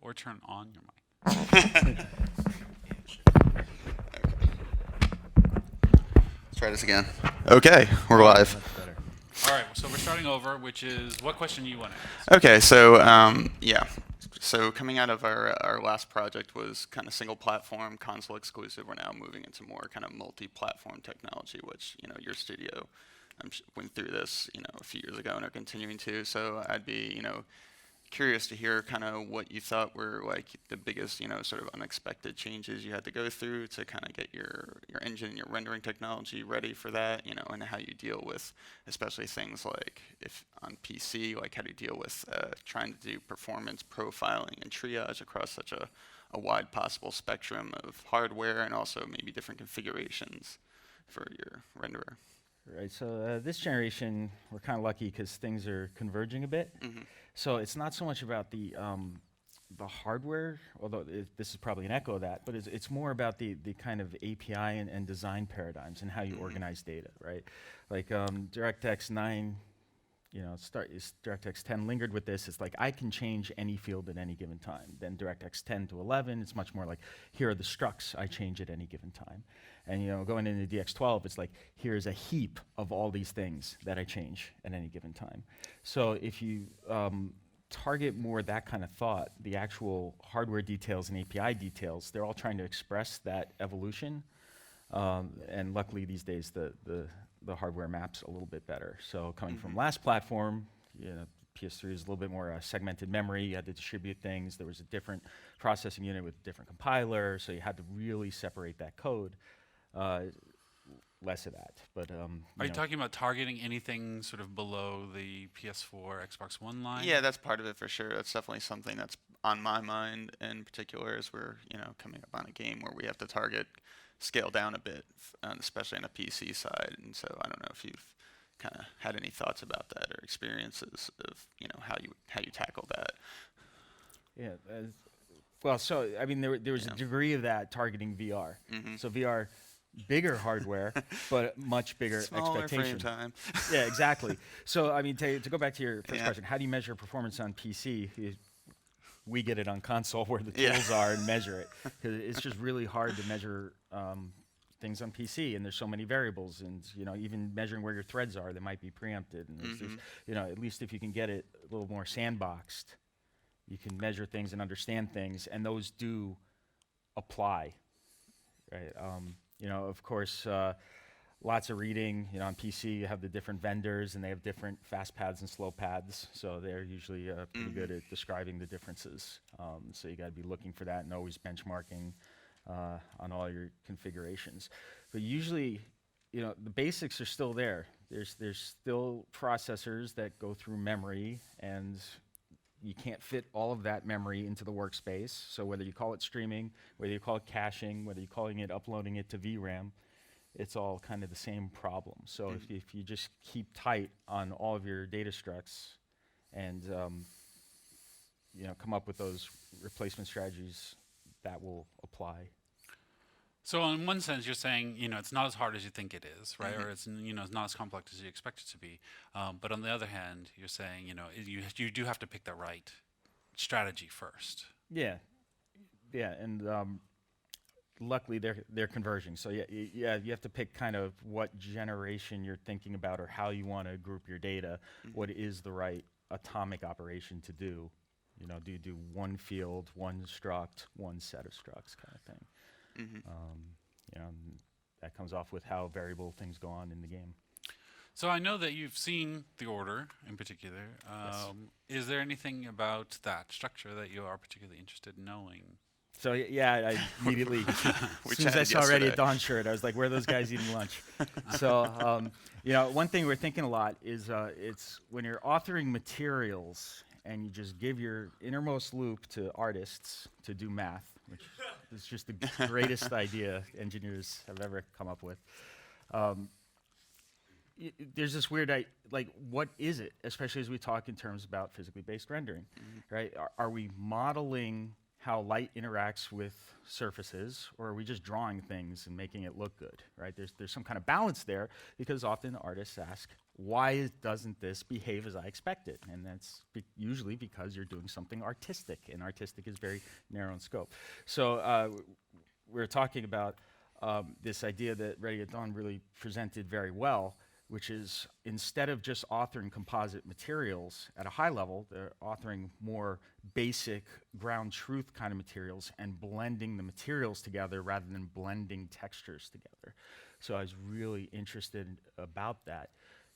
Or turn on your mic? Let's try this again. Okay, we're live. Much better. All right. So we're starting over, which is what question do you want to ask? Okay, so yeah. So coming out of our last project was kind of single platform, console exclusive. We're now moving into more kind of multi-platform technology, which your studio went through this, a few years ago and are continuing to. So I'd be, curious to hear kind of what you thought were like the biggest, sort of unexpected changes you had to go through to kind of get your engine and your rendering technology ready for that, and how you deal with, especially things like if on PC, like how do you deal with trying to do performance profiling and triage across such a wide possible spectrum of hardware and also maybe different configurations for your renderer. Right, so this generation, we're kind of lucky because things are converging a bit. So it's not so much about the hardware, although this is probably an echo of that, but it's more about the kind of API and design paradigms and how you organize data, right? Like DirectX 9, DirectX 10 lingered with this. It's like I can change any field at any given time. Then DirectX 10 to 11, it's much more like here are the structs I change at any given time. And going into DX12, it's like here's a heap of all these things that I change at any given time. So if you target more that kind of thought, the actual hardware details and API details, they're all trying to express that evolution. And luckily these days the hardware maps a little bit better. So coming from last platform, PS3 is a little bit more segmented memory. You had to distribute things. There was a different processing unit with a different compiler, so you had to really separate that code. Less of that, but Are you talking about targeting anything sort of below the PS4, Xbox One line? Yeah, that's part of it for sure. That's definitely something that's on my mind in particular as we're, coming up on a game where we have to target scale down a bit, especially on a PC side. And so I don't know if you've kind of had any thoughts about that or experiences of, how you tackle that. Yeah. Well, so I mean, there was a degree of that targeting VR. So VR, bigger hardware, but much bigger Smaller expectation. frame time. Yeah, exactly. So I mean, to go back to your first question, how do you measure performance on PC? We get it on console where the tools are and measure it. 'Cause it's just really hard to measure things on PC, and there's so many variables, and even measuring where your threads are, they might be preempted. And there's, at least if you can get it a little more sandboxed, you can measure things and understand things, and those do apply, right? Of course, lots of reading. On PC, you have the different vendors, and they have different fast paths and slow paths, so they're usually pretty good at describing the differences. So you got to be looking for that and always benchmarking on all your configurations. But usually, the basics are still there. There's still processors that go through memory, and you can't fit all of that memory into the workspace. So whether you call it streaming, whether you call it caching, whether you're calling it uploading it to VRAM, it's all kind of the same problem. So if you just keep tight on all of your data structs and come up with those replacement strategies, that will apply. So in one sense, you're saying, it's not as hard as you think it is, right? Or it's, it's not as complex as you expect it to be. But on the other hand, you're saying, you do have to pick the right strategy first. Yeah, and luckily they're converging. So you have to pick kind of what generation you're thinking about or how you want to group your data. What is the right atomic operation to do? Do you do one field, one struct, one set of structs kind of thing? That comes off with how variable things go on in the game. So I know that you've seen the order in particular. Is there anything about that structure that you are particularly interested in knowing? So I immediately, as soon as I saw Ready at Dawn shirt, I was like, where are those guys eating lunch? So, one thing we're thinking a lot is it's when you're authoring materials and you just give your innermost loop to artists to do math, which is just the greatest idea engineers have ever come up with. There's this weird, what is it? Especially as we talk in terms about physically based rendering, right? Are we modeling how light interacts with surfaces, or are we just drawing things and making it look good, right? There's some kind of balance there, because often artists ask, why doesn't this behave as I expected? And that's usually because you're doing something artistic, and artistic is very narrow in scope. So we're talking about this idea that Ready at Dawn really presented very well, which is instead of just authoring composite materials at a high level, they're authoring more basic ground truth kind of materials and blending the materials together rather than blending textures together. So I was really interested about that,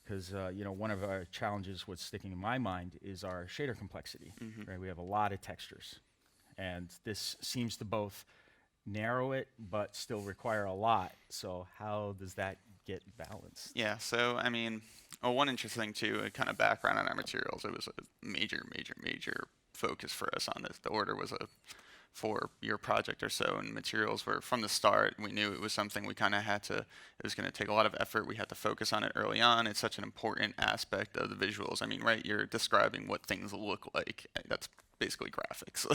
because one of our challenges, what's sticking in my mind, is our shader complexity. Mhm. Right, we have a lot of textures, and this seems to both narrow it but still require a lot. So how does that get balanced? Yeah, so I mean, one interesting too, kind of background on our materials. It was a major focus for us on this. The order was a 4-year project or so, and materials were from the start. We knew it was something we kind of had to. It was going to take a lot of effort. We had to focus on it early on. It's such an important aspect of the visuals. I mean, right? You're describing what things look like. That's basically graphics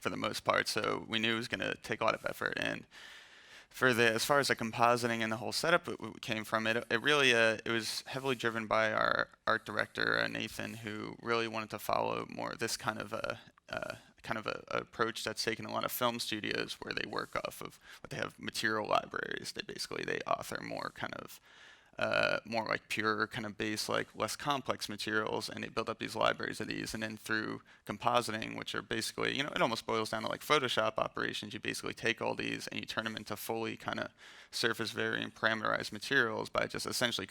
for the most part. So we knew it was going to take a lot of effort. And for as far as the compositing and the whole setup came from, it really it was heavily driven by our art director Nathan, who really wanted to follow more this kind of a approach that's taken a lot of film studios, where they work off of what they have material libraries. They author more kind of more like pure kind of base, like less complex materials, and they build up these libraries of these, and then through compositing, which are basically, it almost boils down to like Photoshop operations. You basically take all these and you turn them into fully kind of surface varying parameterized materials by just essentially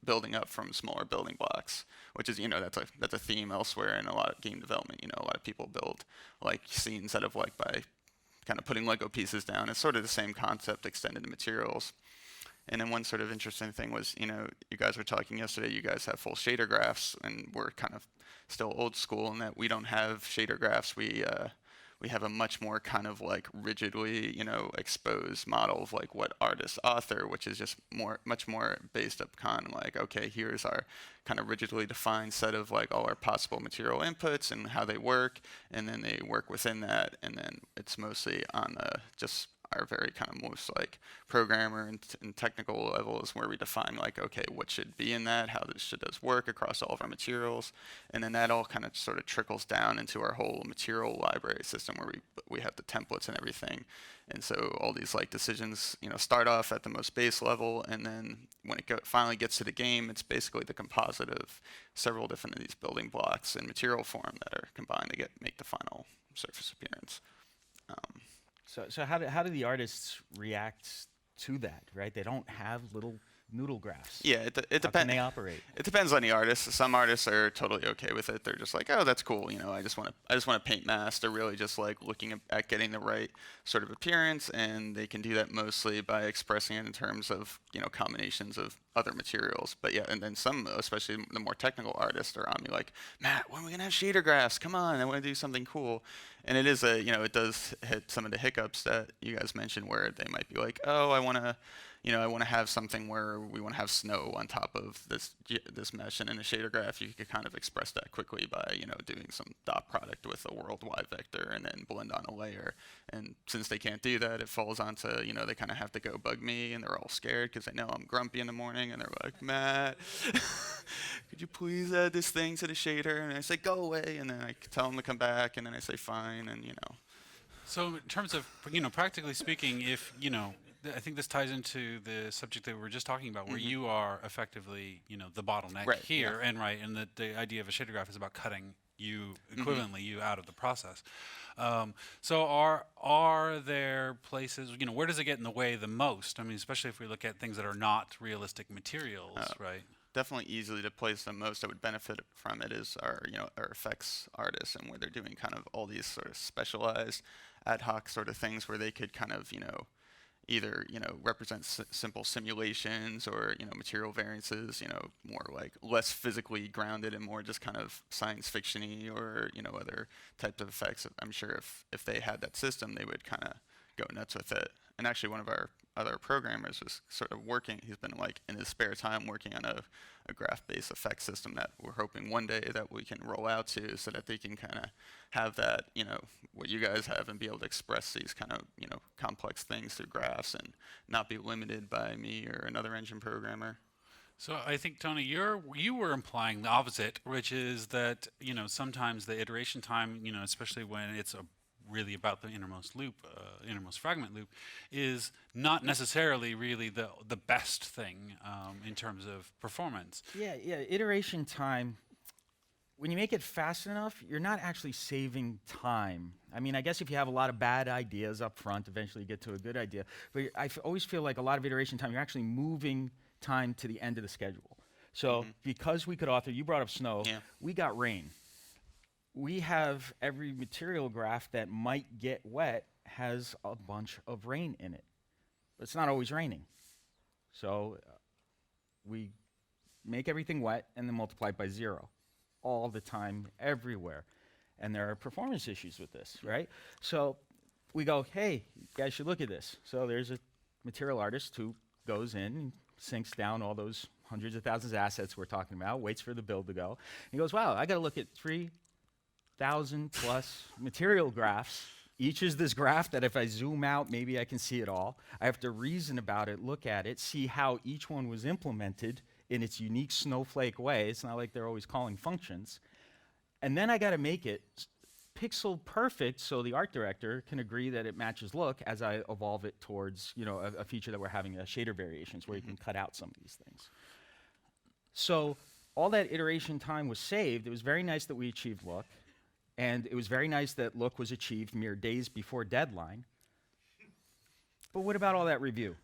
building up from smaller building blocks, which is, that's a theme elsewhere in a lot of game development. A lot of people build like scenes out of like by kind of putting Lego pieces down. It's sort of the same concept extended to materials. And then one sort of interesting thing was, you guys were talking yesterday, you guys have full shader graphs, and we're kind of still old school in that we don't have shader graphs. We have a much more kind of like rigidly, exposed model of like what artists author, which is just much more based upon like, okay, here's our kind of rigidly defined set of like all our possible material inputs and how they work, and then they work within that, and then it's mostly on just our very kind of most like programmer and technical level is where we define like, okay, what should be in that, how should this work across all of our materials, and then that all kind of sort of trickles down into our whole material library system where we have the templates and everything. And so all these like decisions, start off at the most base level, and then when it finally gets to the game, it's basically the composite of several different of these building blocks in material form that are combined to make the final surface appearance. So how do the artists react to that, right? They don't have little noodle graphs. Yeah, it How depends. can they operate? It depends on the artist. Some artists are totally okay with it. They're just like, oh, that's cool. I just want to paint mass. They're really just like looking at getting the right sort of appearance, and they can do that mostly by expressing it in terms of combinations of other materials. But yeah, and then some, especially the more technical artists, are on me like, Matt, when are we gonna have shader graphs? Come on, I want to do something cool. And it is it does hit some of the hiccups that you guys mentioned, where they might be like, oh, I want to have something where we want to have snow on top of this mesh, and in a shader graph you could kind of express that quickly by doing some dot product with a worldwide vector and then blend on a layer. And since they can't do that, it falls onto they kind of have to go bug me, and they're all scared because they know I'm grumpy in the morning, and they're like, Matt, could you please add this thing to the shader? And I say, go away, and then I tell them to come back, and then I say fine, and So in terms of, practically speaking, if, I think this ties into the subject that we were just talking about, where you are effectively, the bottleneck Right, here, and the idea of a shader graph is about cutting you equivalently you out of the process. So are there places, where does it get in the way the most? I mean, especially if we look at things that are not realistic materials, right? Definitely easily to place the most that would benefit from it is our effects artists, and where they're doing kind of all these sort of specialized ad hoc sort of things where they could kind of either represent simple simulations or material variances, more like less physically grounded and more just kind of science fiction-y, or other types of effects. I'm sure if they had that system, they would kind of go nuts with it. And actually, one of our other programmers was sort of working. He's been like in his spare time working on a graph-based effect system that we're hoping one day that we can roll out to, so that they can kind of have that, what you guys have, and be able to express these kind of, complex things through graphs and not be limited by me or another engine programmer. So I think, Tony, you were implying the opposite, which is that, sometimes the iteration time, especially when it's really about the innermost loop, innermost fragment loop, is not necessarily really the best thing in terms of performance. Yeah, iteration time, when you make it fast enough, you're not actually saving time. I mean, I guess if you have a lot of bad ideas up front, eventually you get to a good idea. But I always feel like a lot of iteration time, you're actually moving time to the end of the schedule. So because we could author, you brought up snow, Yeah. we got rain. We have every material graph that might get wet has a bunch of rain in it. But it's not always raining. So we make everything wet and then multiply it by 0 all the time, everywhere. And there are performance issues with this, right? So we go, hey, you guys should look at this. So there's a material artist who goes in and sinks down all those hundreds of thousands of assets we're talking about, waits for the build to go. He goes, wow, I got to look at 3,000 plus material graphs. Each is this graph that if I zoom out, maybe I can see it all. I have to reason about it, look at it, see how each one was implemented in its unique snowflake way. It's not like they're always calling functions. And then I got to make it pixel perfect so the art director can agree that it matches look as I evolve it towards, you know, a feature that we're having, shader variations, where you can cut out some of these things. So all that iteration time was saved. It was very nice that we achieved look. And it was very nice that look was achieved mere days before deadline. But what about all that review?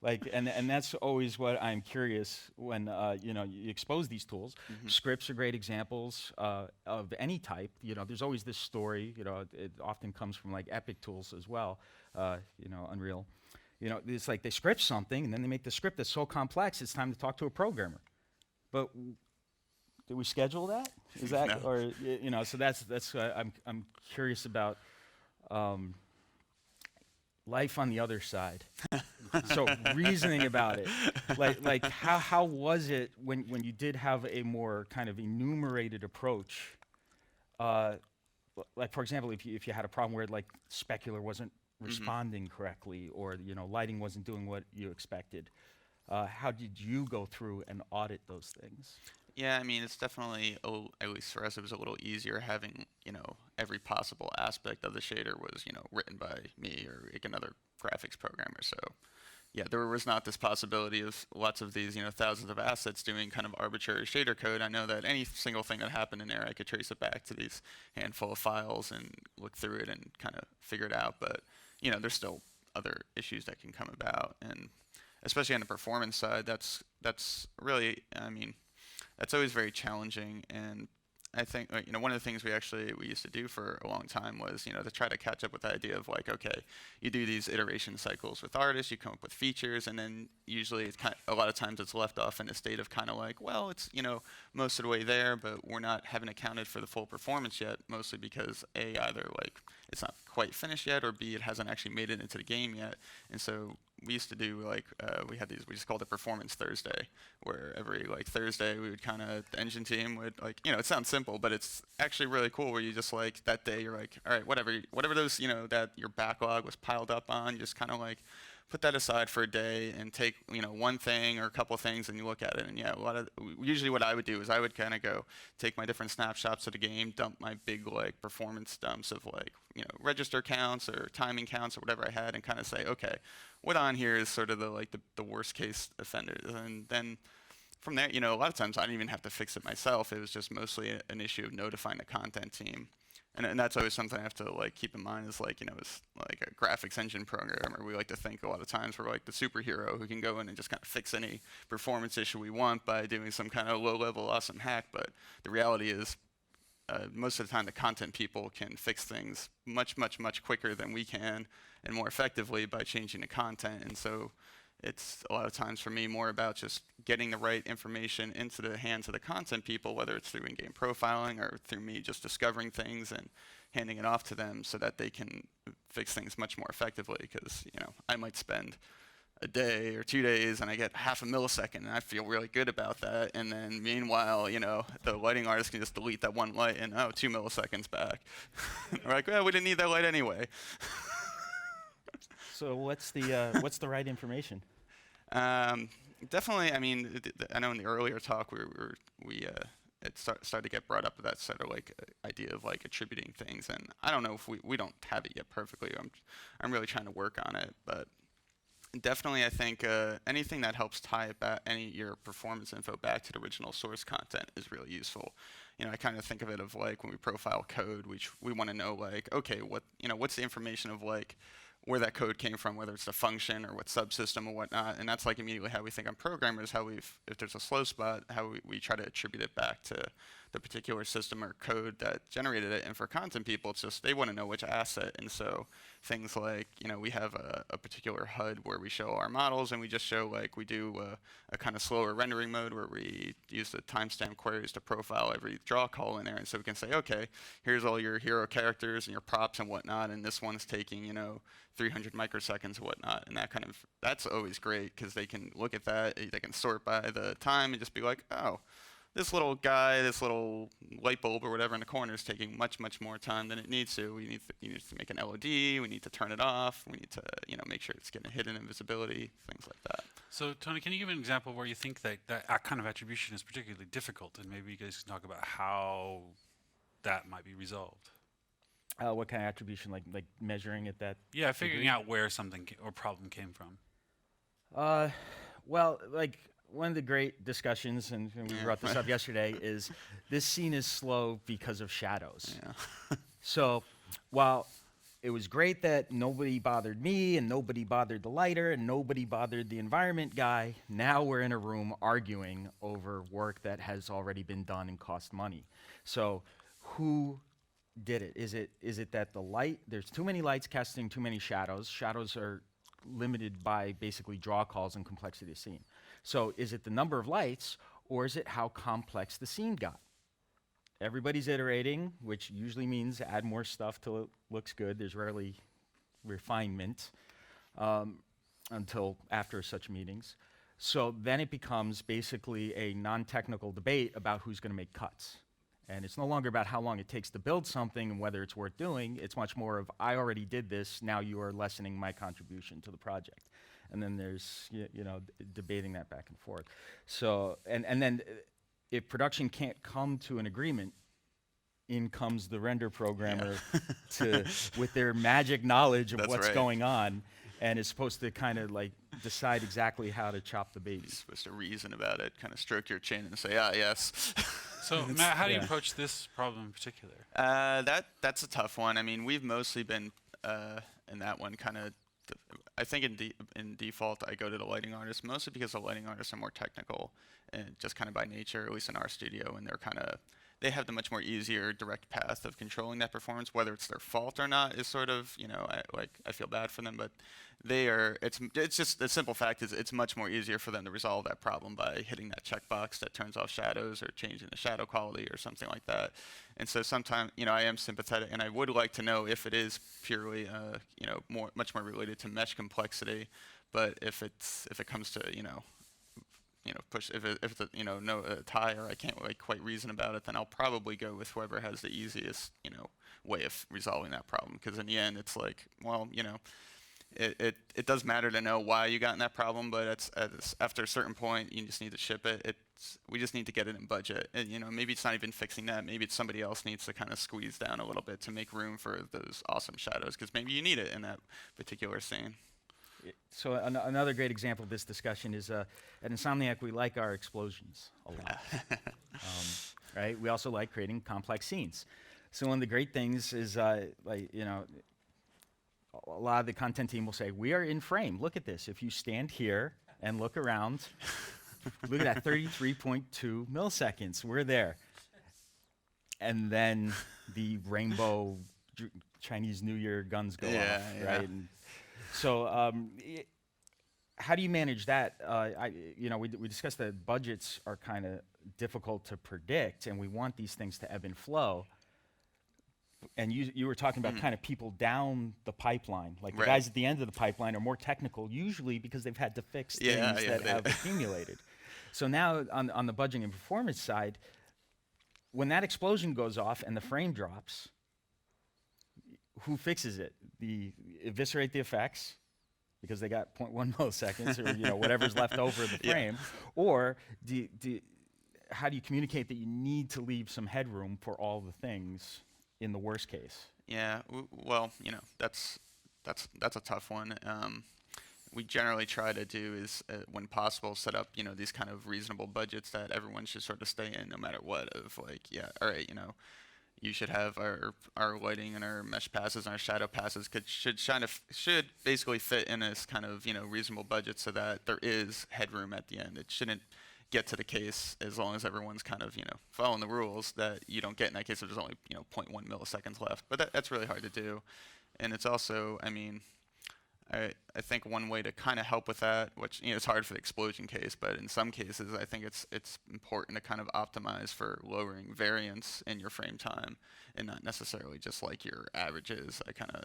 Like, and that's always what I'm curious when you know, you expose these tools. Scripts are great examples of any type. You know, there's always this story. You know, it often comes from like Epic tools as well. You know, Unreal. You know, it's like they script something and then they make the script that's so complex it's time to talk to a programmer. But did we schedule that? Is that No. or you know? So that's I'm curious about. Life on the other side. So reasoning about it, like how was it when you did have a more kind of enumerated approach? Like for example, if you had a problem where like specular wasn't responding correctly, or you know lighting wasn't doing what you expected, how did you go through and audit those things? Yeah, I mean, it's definitely, at least for us, it was a little easier having, you know, every possible aspect of the shader was, you know, written by me or like another graphics programmer. So, yeah, there was not this possibility of lots of these, you know, thousands of assets doing kind of arbitrary shader code. I know that any single thing that happened in there, I could trace it back to these handful of files and look through it and kind of figure it out. But, you know, there's still other issues that can come about. And especially on the performance side, that's really, I mean, that's always very challenging, and I think you know one of the things we used to do for a long time was you know to try to catch up with the idea of like okay, you do these iteration cycles with artists, you come up with features, and then usually it's a lot of times it's left off in a state of kind of like well it's you know most of the way there, but we're not haven't accounted for the full performance yet, mostly because A, either like it's not quite finished yet, or B, it hasn't actually made it into the game yet, and so we used to do like we just called it Performance Thursday, where every like Thursday we would kind of the engine team would like you know it sounds simple but it's actually really cool where you just like that day you're like all right whatever those you know that your backlog was piled up on, you just kind of like put that aside for a day and take you know one thing or a couple of things and you look at it and yeah usually what I would do is I would kind of go take my different snapshots of the game, dump my big like performance dumps of like you know register counts or timing counts or whatever I had and kind of say okay what on here is sort of the worst case offenders, and then from there you know a lot of times I didn't even have to fix it myself. It was just mostly an issue of notifying the content team. And that's always something I have to like keep in mind is like, you know, as like a graphics engine programmer, we like to think a lot of times we're like the superhero who can go in and just kind of fix any performance issue we want by doing some kind of low-level awesome hack. But the reality is most of the time the content people can fix things much quicker than we can and more effectively by changing the content. And so it's a lot of times for me more about just getting the right information into the hands of the content people, whether it's through in-game profiling or through me just discovering things and handing it off to them so that they can fix things much more effectively. Because you know, I might spend a day or 2 days and I get half a millisecond and I feel really good about that. And then meanwhile, you know, the lighting artist can just delete that one light and 2 milliseconds back. We're like, well, we didn't need that light anyway. So what's the right information? Definitely. I mean, I know in the earlier talk it started to get brought up that sort of like idea of like attributing things, and I don't know if we don't have it yet perfectly. I'm really trying to work on it, but definitely I think anything that helps tie it back, your performance info back to the original source content is really useful. You know, I kind of think of it of like when we profile code, we want to know like, okay, what's the information of like where that code came from, whether it's the function or what subsystem or whatnot. And that's like immediately how we think on programmers, how if there's a slow spot, how we try to attribute it back to the particular system or code that generated it. And for content people, it's just they want to know which asset. And so things like, we have a particular HUD where we show our models, and we just show like we do a kind of slower rendering mode where we use the timestamp queries to profile every draw call in there. And so we can say, okay, here's all your hero characters and your props and whatnot, and this one's taking, 300 microseconds and whatnot. And that's always great because they can look at that, they can sort by the time and just be like, oh, this little guy, this little light bulb or whatever in the corner is taking much, much more time than it needs to. We need to make an LOD. We need to turn it off. We need to, make sure it's getting hidden invisibility, things like that. So, Tony, can you give an example where you think that kind of attribution is particularly difficult, and maybe you guys can talk about how that might be resolved? What kind of attribution, like measuring at that? Yeah, figuring degree? out where something or problem came from. Well, like one of the great discussions, and we brought this up yesterday, is this scene is slow because of shadows. Yeah. So while it was great that nobody bothered me and nobody bothered the lighter and nobody bothered the environment guy, now we're in a room arguing over work that has already been done and cost money. So who did it? Is it that the light, there's too many lights casting too many shadows. Shadows are limited by basically draw calls and complexity of scene. So is it the number of lights, or is it how complex the scene got? Everybody's iterating, which usually means add more stuff till it looks good. There's rarely refinement until after such meetings. So then it becomes basically a non-technical debate about who's going to make cuts. And it's no longer about how long it takes to build something and whether it's worth doing. It's much more of, I already did this, now you are lessening my contribution to the project. And then there's, debating that back and forth. So, and then if production can't come to an agreement, in comes the render programmer with their magic knowledge of what's going on, and is supposed to kind of like decide exactly how to chop the baby. You're supposed to reason about it, kind of stroke your chin and say, yes. So, Matt, how do you approach this problem in particular? That's a tough one. I mean, we've mostly been in that one kind of. I think in default, I go to the lighting artist mostly because the lighting artists are more technical, and just kind of by nature, at least in our studio, and they have the much more easier direct path of controlling that performance. Whether it's their fault or not is sort of, I feel bad for them, but it's just the simple fact is it's much more easier for them to resolve that problem by hitting that checkbox that turns off shadows or changing the shadow quality or something like that. And so sometimes, I am sympathetic, and I would like to know if it is purely, much more related to mesh complexity. But if it comes to, push, if it's a tie or I can't really quite reason about it, then I'll probably go with whoever has the easiest, way of resolving that problem. Because in the end, it's like, well, it does matter to know why you got in that problem, but it's after a certain point, you just need to ship it. We just need to get it in budget. And, maybe it's not even fixing that. Maybe it's somebody else needs to kind of squeeze down a little bit to make room for those awesome shadows, because maybe you need it in that particular scene. So another great example of this discussion is at Insomniac, we like our explosions a lot. Right? We also like creating complex scenes. So one of the great things is, a lot of the content team will say, we are in frame. Look at this. If you stand here and look around, look at that, 33.2 milliseconds. We're there. And then the rainbow Chinese New Year guns go off, right? And so how do you manage that? We discussed that budgets are kind of difficult to predict, and we want these things to ebb and flow. And you were talking about kind of people down the pipeline. Like the guys at the end of the pipeline are more technical, usually because they've had to fix things that have accumulated. So now on the budgeting and performance side, when that explosion goes off and the frame drops, who fixes it? Eviscerate the effects because they got 0.1 milliseconds or whatever's left over the frame, or how do you communicate that you need to leave some headroom for all the things in the worst case? Yeah, well, that's a tough one. We generally try to do is, when possible, set up, these kind of reasonable budgets that everyone should sort of stay in no matter what. Of like, all right, you should have our lighting and our mesh passes and our shadow passes should basically fit in this kind of reasonable budget so that there is headroom at the end. It shouldn't get to the case as long as everyone's kind of following the rules that you don't get in that case if there's only 0.1 milliseconds left. But that's really hard to do, and it's also I think one way to kind of help with that, which it's hard for the explosion case, but in some cases I think it's important to kind of optimize for lowering variance in your frame time and not necessarily just like your averages.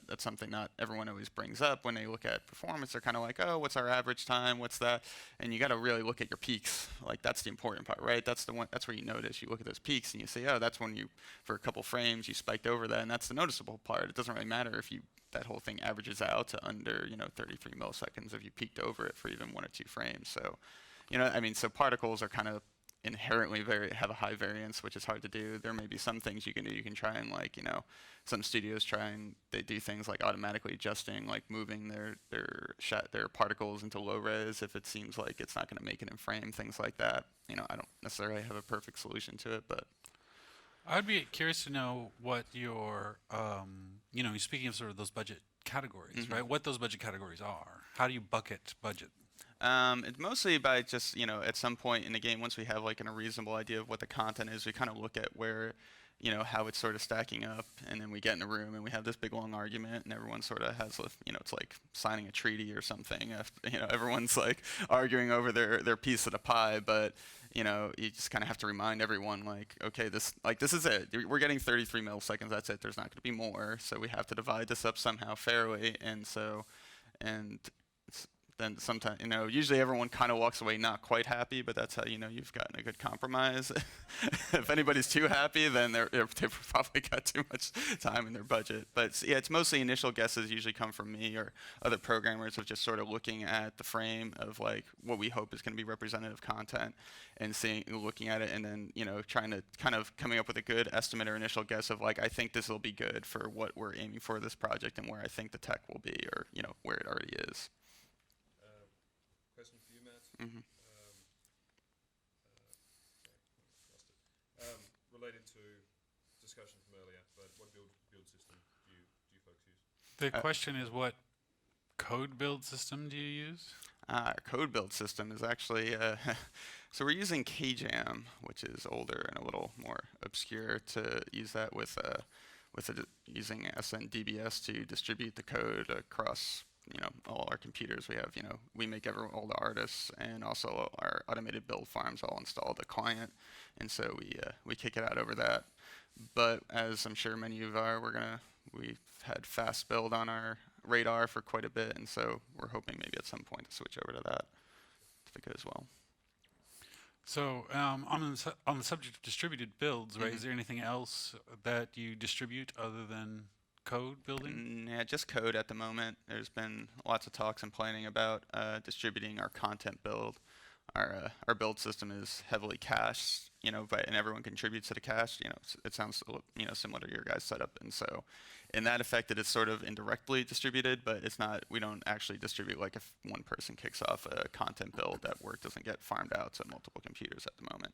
That's something not everyone always brings up when they look at performance. They're kind of like, oh, what's our average time? What's that? And you got to really look at your peaks. Like that's the important part, right? That's where you notice. You look at those peaks and you say, oh, that's when for a couple frames you spiked over that, and that's the noticeable part. It doesn't really matter if that whole thing averages out to under 33 milliseconds if you peaked over it for even 1 or 2 frames. So so particles are kind of inherently have a high variance, which is hard to do. There may be some things you can do. You can try and some studios they do things like automatically adjusting, like moving their particles into low res if it seems like it's not going to make it in frame, things like that. I don't necessarily have a perfect solution to it, but I'd be curious to know what your, speaking of sort of those budget categories, right? What those budget categories are. How do you bucket budget? It's mostly by just, at some point in the game, once we have a reasonable idea of what the content is, we kind of look at where, how it's sort of stacking up, and then we get in a room and we have this big long argument, and everyone sort of has, it's like signing a treaty or something. Everyone's like arguing over their piece of the pie, but you just kind of have to remind everyone, okay, this is it. We're getting 33 milliseconds. That's it. There's not going to be more. So we have to divide this up somehow fairly. Then sometimes, usually everyone kind of walks away not quite happy, but that's how you've gotten a good compromise. If anybody's too happy, then they've probably got too much time in their budget. But yeah, it's mostly initial guesses usually come from me or other programmers of just sort of looking at the frame of what we hope is going to be representative content and looking at it, and then trying to kind of coming up with a good estimate or initial guess of I think this will be good for what we're aiming for this project and where I think the tech will be, or where it already is. Question for you, Matt. Mm-hmm. Related to discussion from earlier, but what build system do you folks use? The question is, what code build system do you use? Our code build system is actually, so we're using KJAM, which is older and a little more obscure, to use that using SNDBS to distribute the code across all our computers. We have, we make all the artists and also our automated build farms all install the client, and so we kick it out over that. But as I'm sure many of you are, we've had fast build on our radar for quite a bit, and so we're hoping maybe at some point to switch over to that if it goes well. So on the subject of distributed builds, right? Is there anything else that you distribute other than code building? Yeah, just code at the moment. There's been lots of talks and planning about distributing our content build. Our build system is heavily cached, and everyone contributes to the cache. It sounds similar to your guys' setup, and so in that effect, it is sort of indirectly distributed, but it's not. We don't actually distribute if one person kicks off a content build, that work doesn't get farmed out to multiple computers at the moment.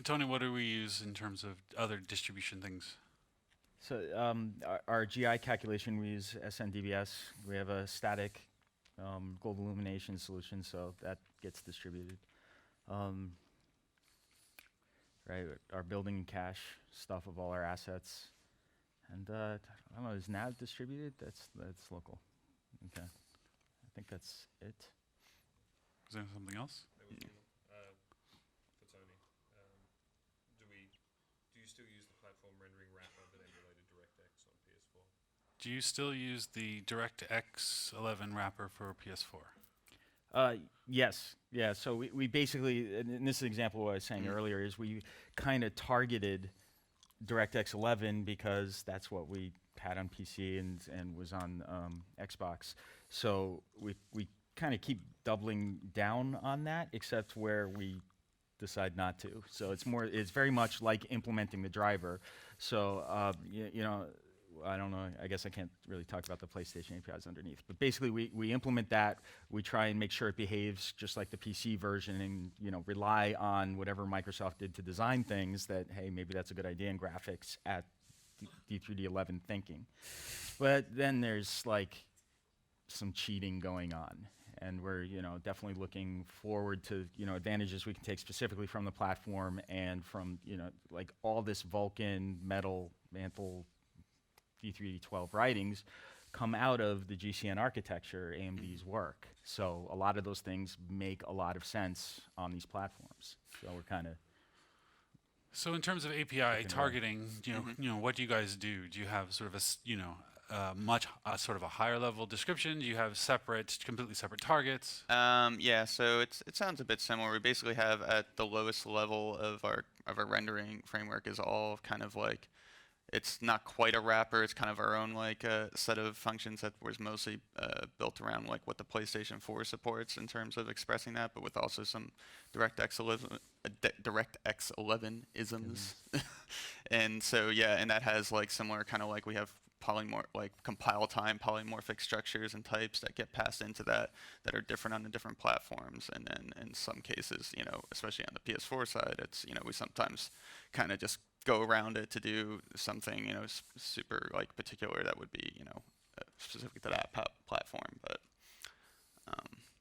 Tony, what do we use in terms of other distribution things? So our GI calculation, we use SNDBS. We have a static global illumination solution, so that gets distributed. Right, our building and cache stuff of all our assets, and I don't know, is nav distributed? That's local. Okay, I think that's it. Is there something else? For Tony, do you still use the platform rendering wrapper that emulated DirectX on PS4? Do you still use the DirectX 11 wrapper for PS4? Yes. Yeah. So we basically, and this is an example of what I was saying earlier, is we kind of targeted DirectX 11 because that's what we had on PC and was on Xbox. So we kind of keep doubling down on that, except where we decide not to. So it's very much like implementing the driver. So I don't know, I guess I can't really talk about the PlayStation APIs underneath, but basically we implement that, we try and make sure it behaves just like the PC version and, you know, rely on whatever Microsoft did to design things that, hey, maybe that's a good idea in graphics at D3D11 thinking. But then there's like some cheating going on. And we're, you know, definitely looking forward to, you know, advantages we can take specifically from the platform and from, you know, like all this Vulkan, Metal, Mantle, D3D12 writings come out of the GCN architecture, AMD's work. So a lot of those things make a lot of sense on these platforms. So we're kind of. So in terms of API targeting, you know, what do you guys do? Do you have sort of sort of a higher level description? Do you have completely separate targets? Yeah, so it sounds a bit similar. We basically have at the lowest level of our rendering framework is all kind of like, it's not quite a wrapper. It's kind of our own like set of functions that was mostly built around like what the PlayStation 4 supports in terms of expressing that, but with also some DirectX 11 isms. And so yeah, and that has like similar kind of like we have compile time polymorphic structures and types that get passed into that are different on the different platforms. And then in some cases, you know, especially on the PS4 side, it's, you know, we sometimes kind of just go around it to do something, you know, super like particular that would be, you know, specific to that platform. But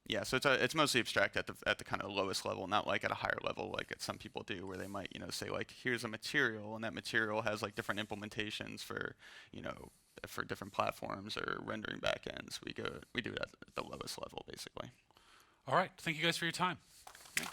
yeah, so it's mostly abstract at the kind of lowest level, not like at a higher level like some people do, where they might, you know, say like, here's a material, and that material has like different implementations for, you know, for different platforms or rendering backends. We do it at the lowest level basically. All right, thank you guys for your time. Okay.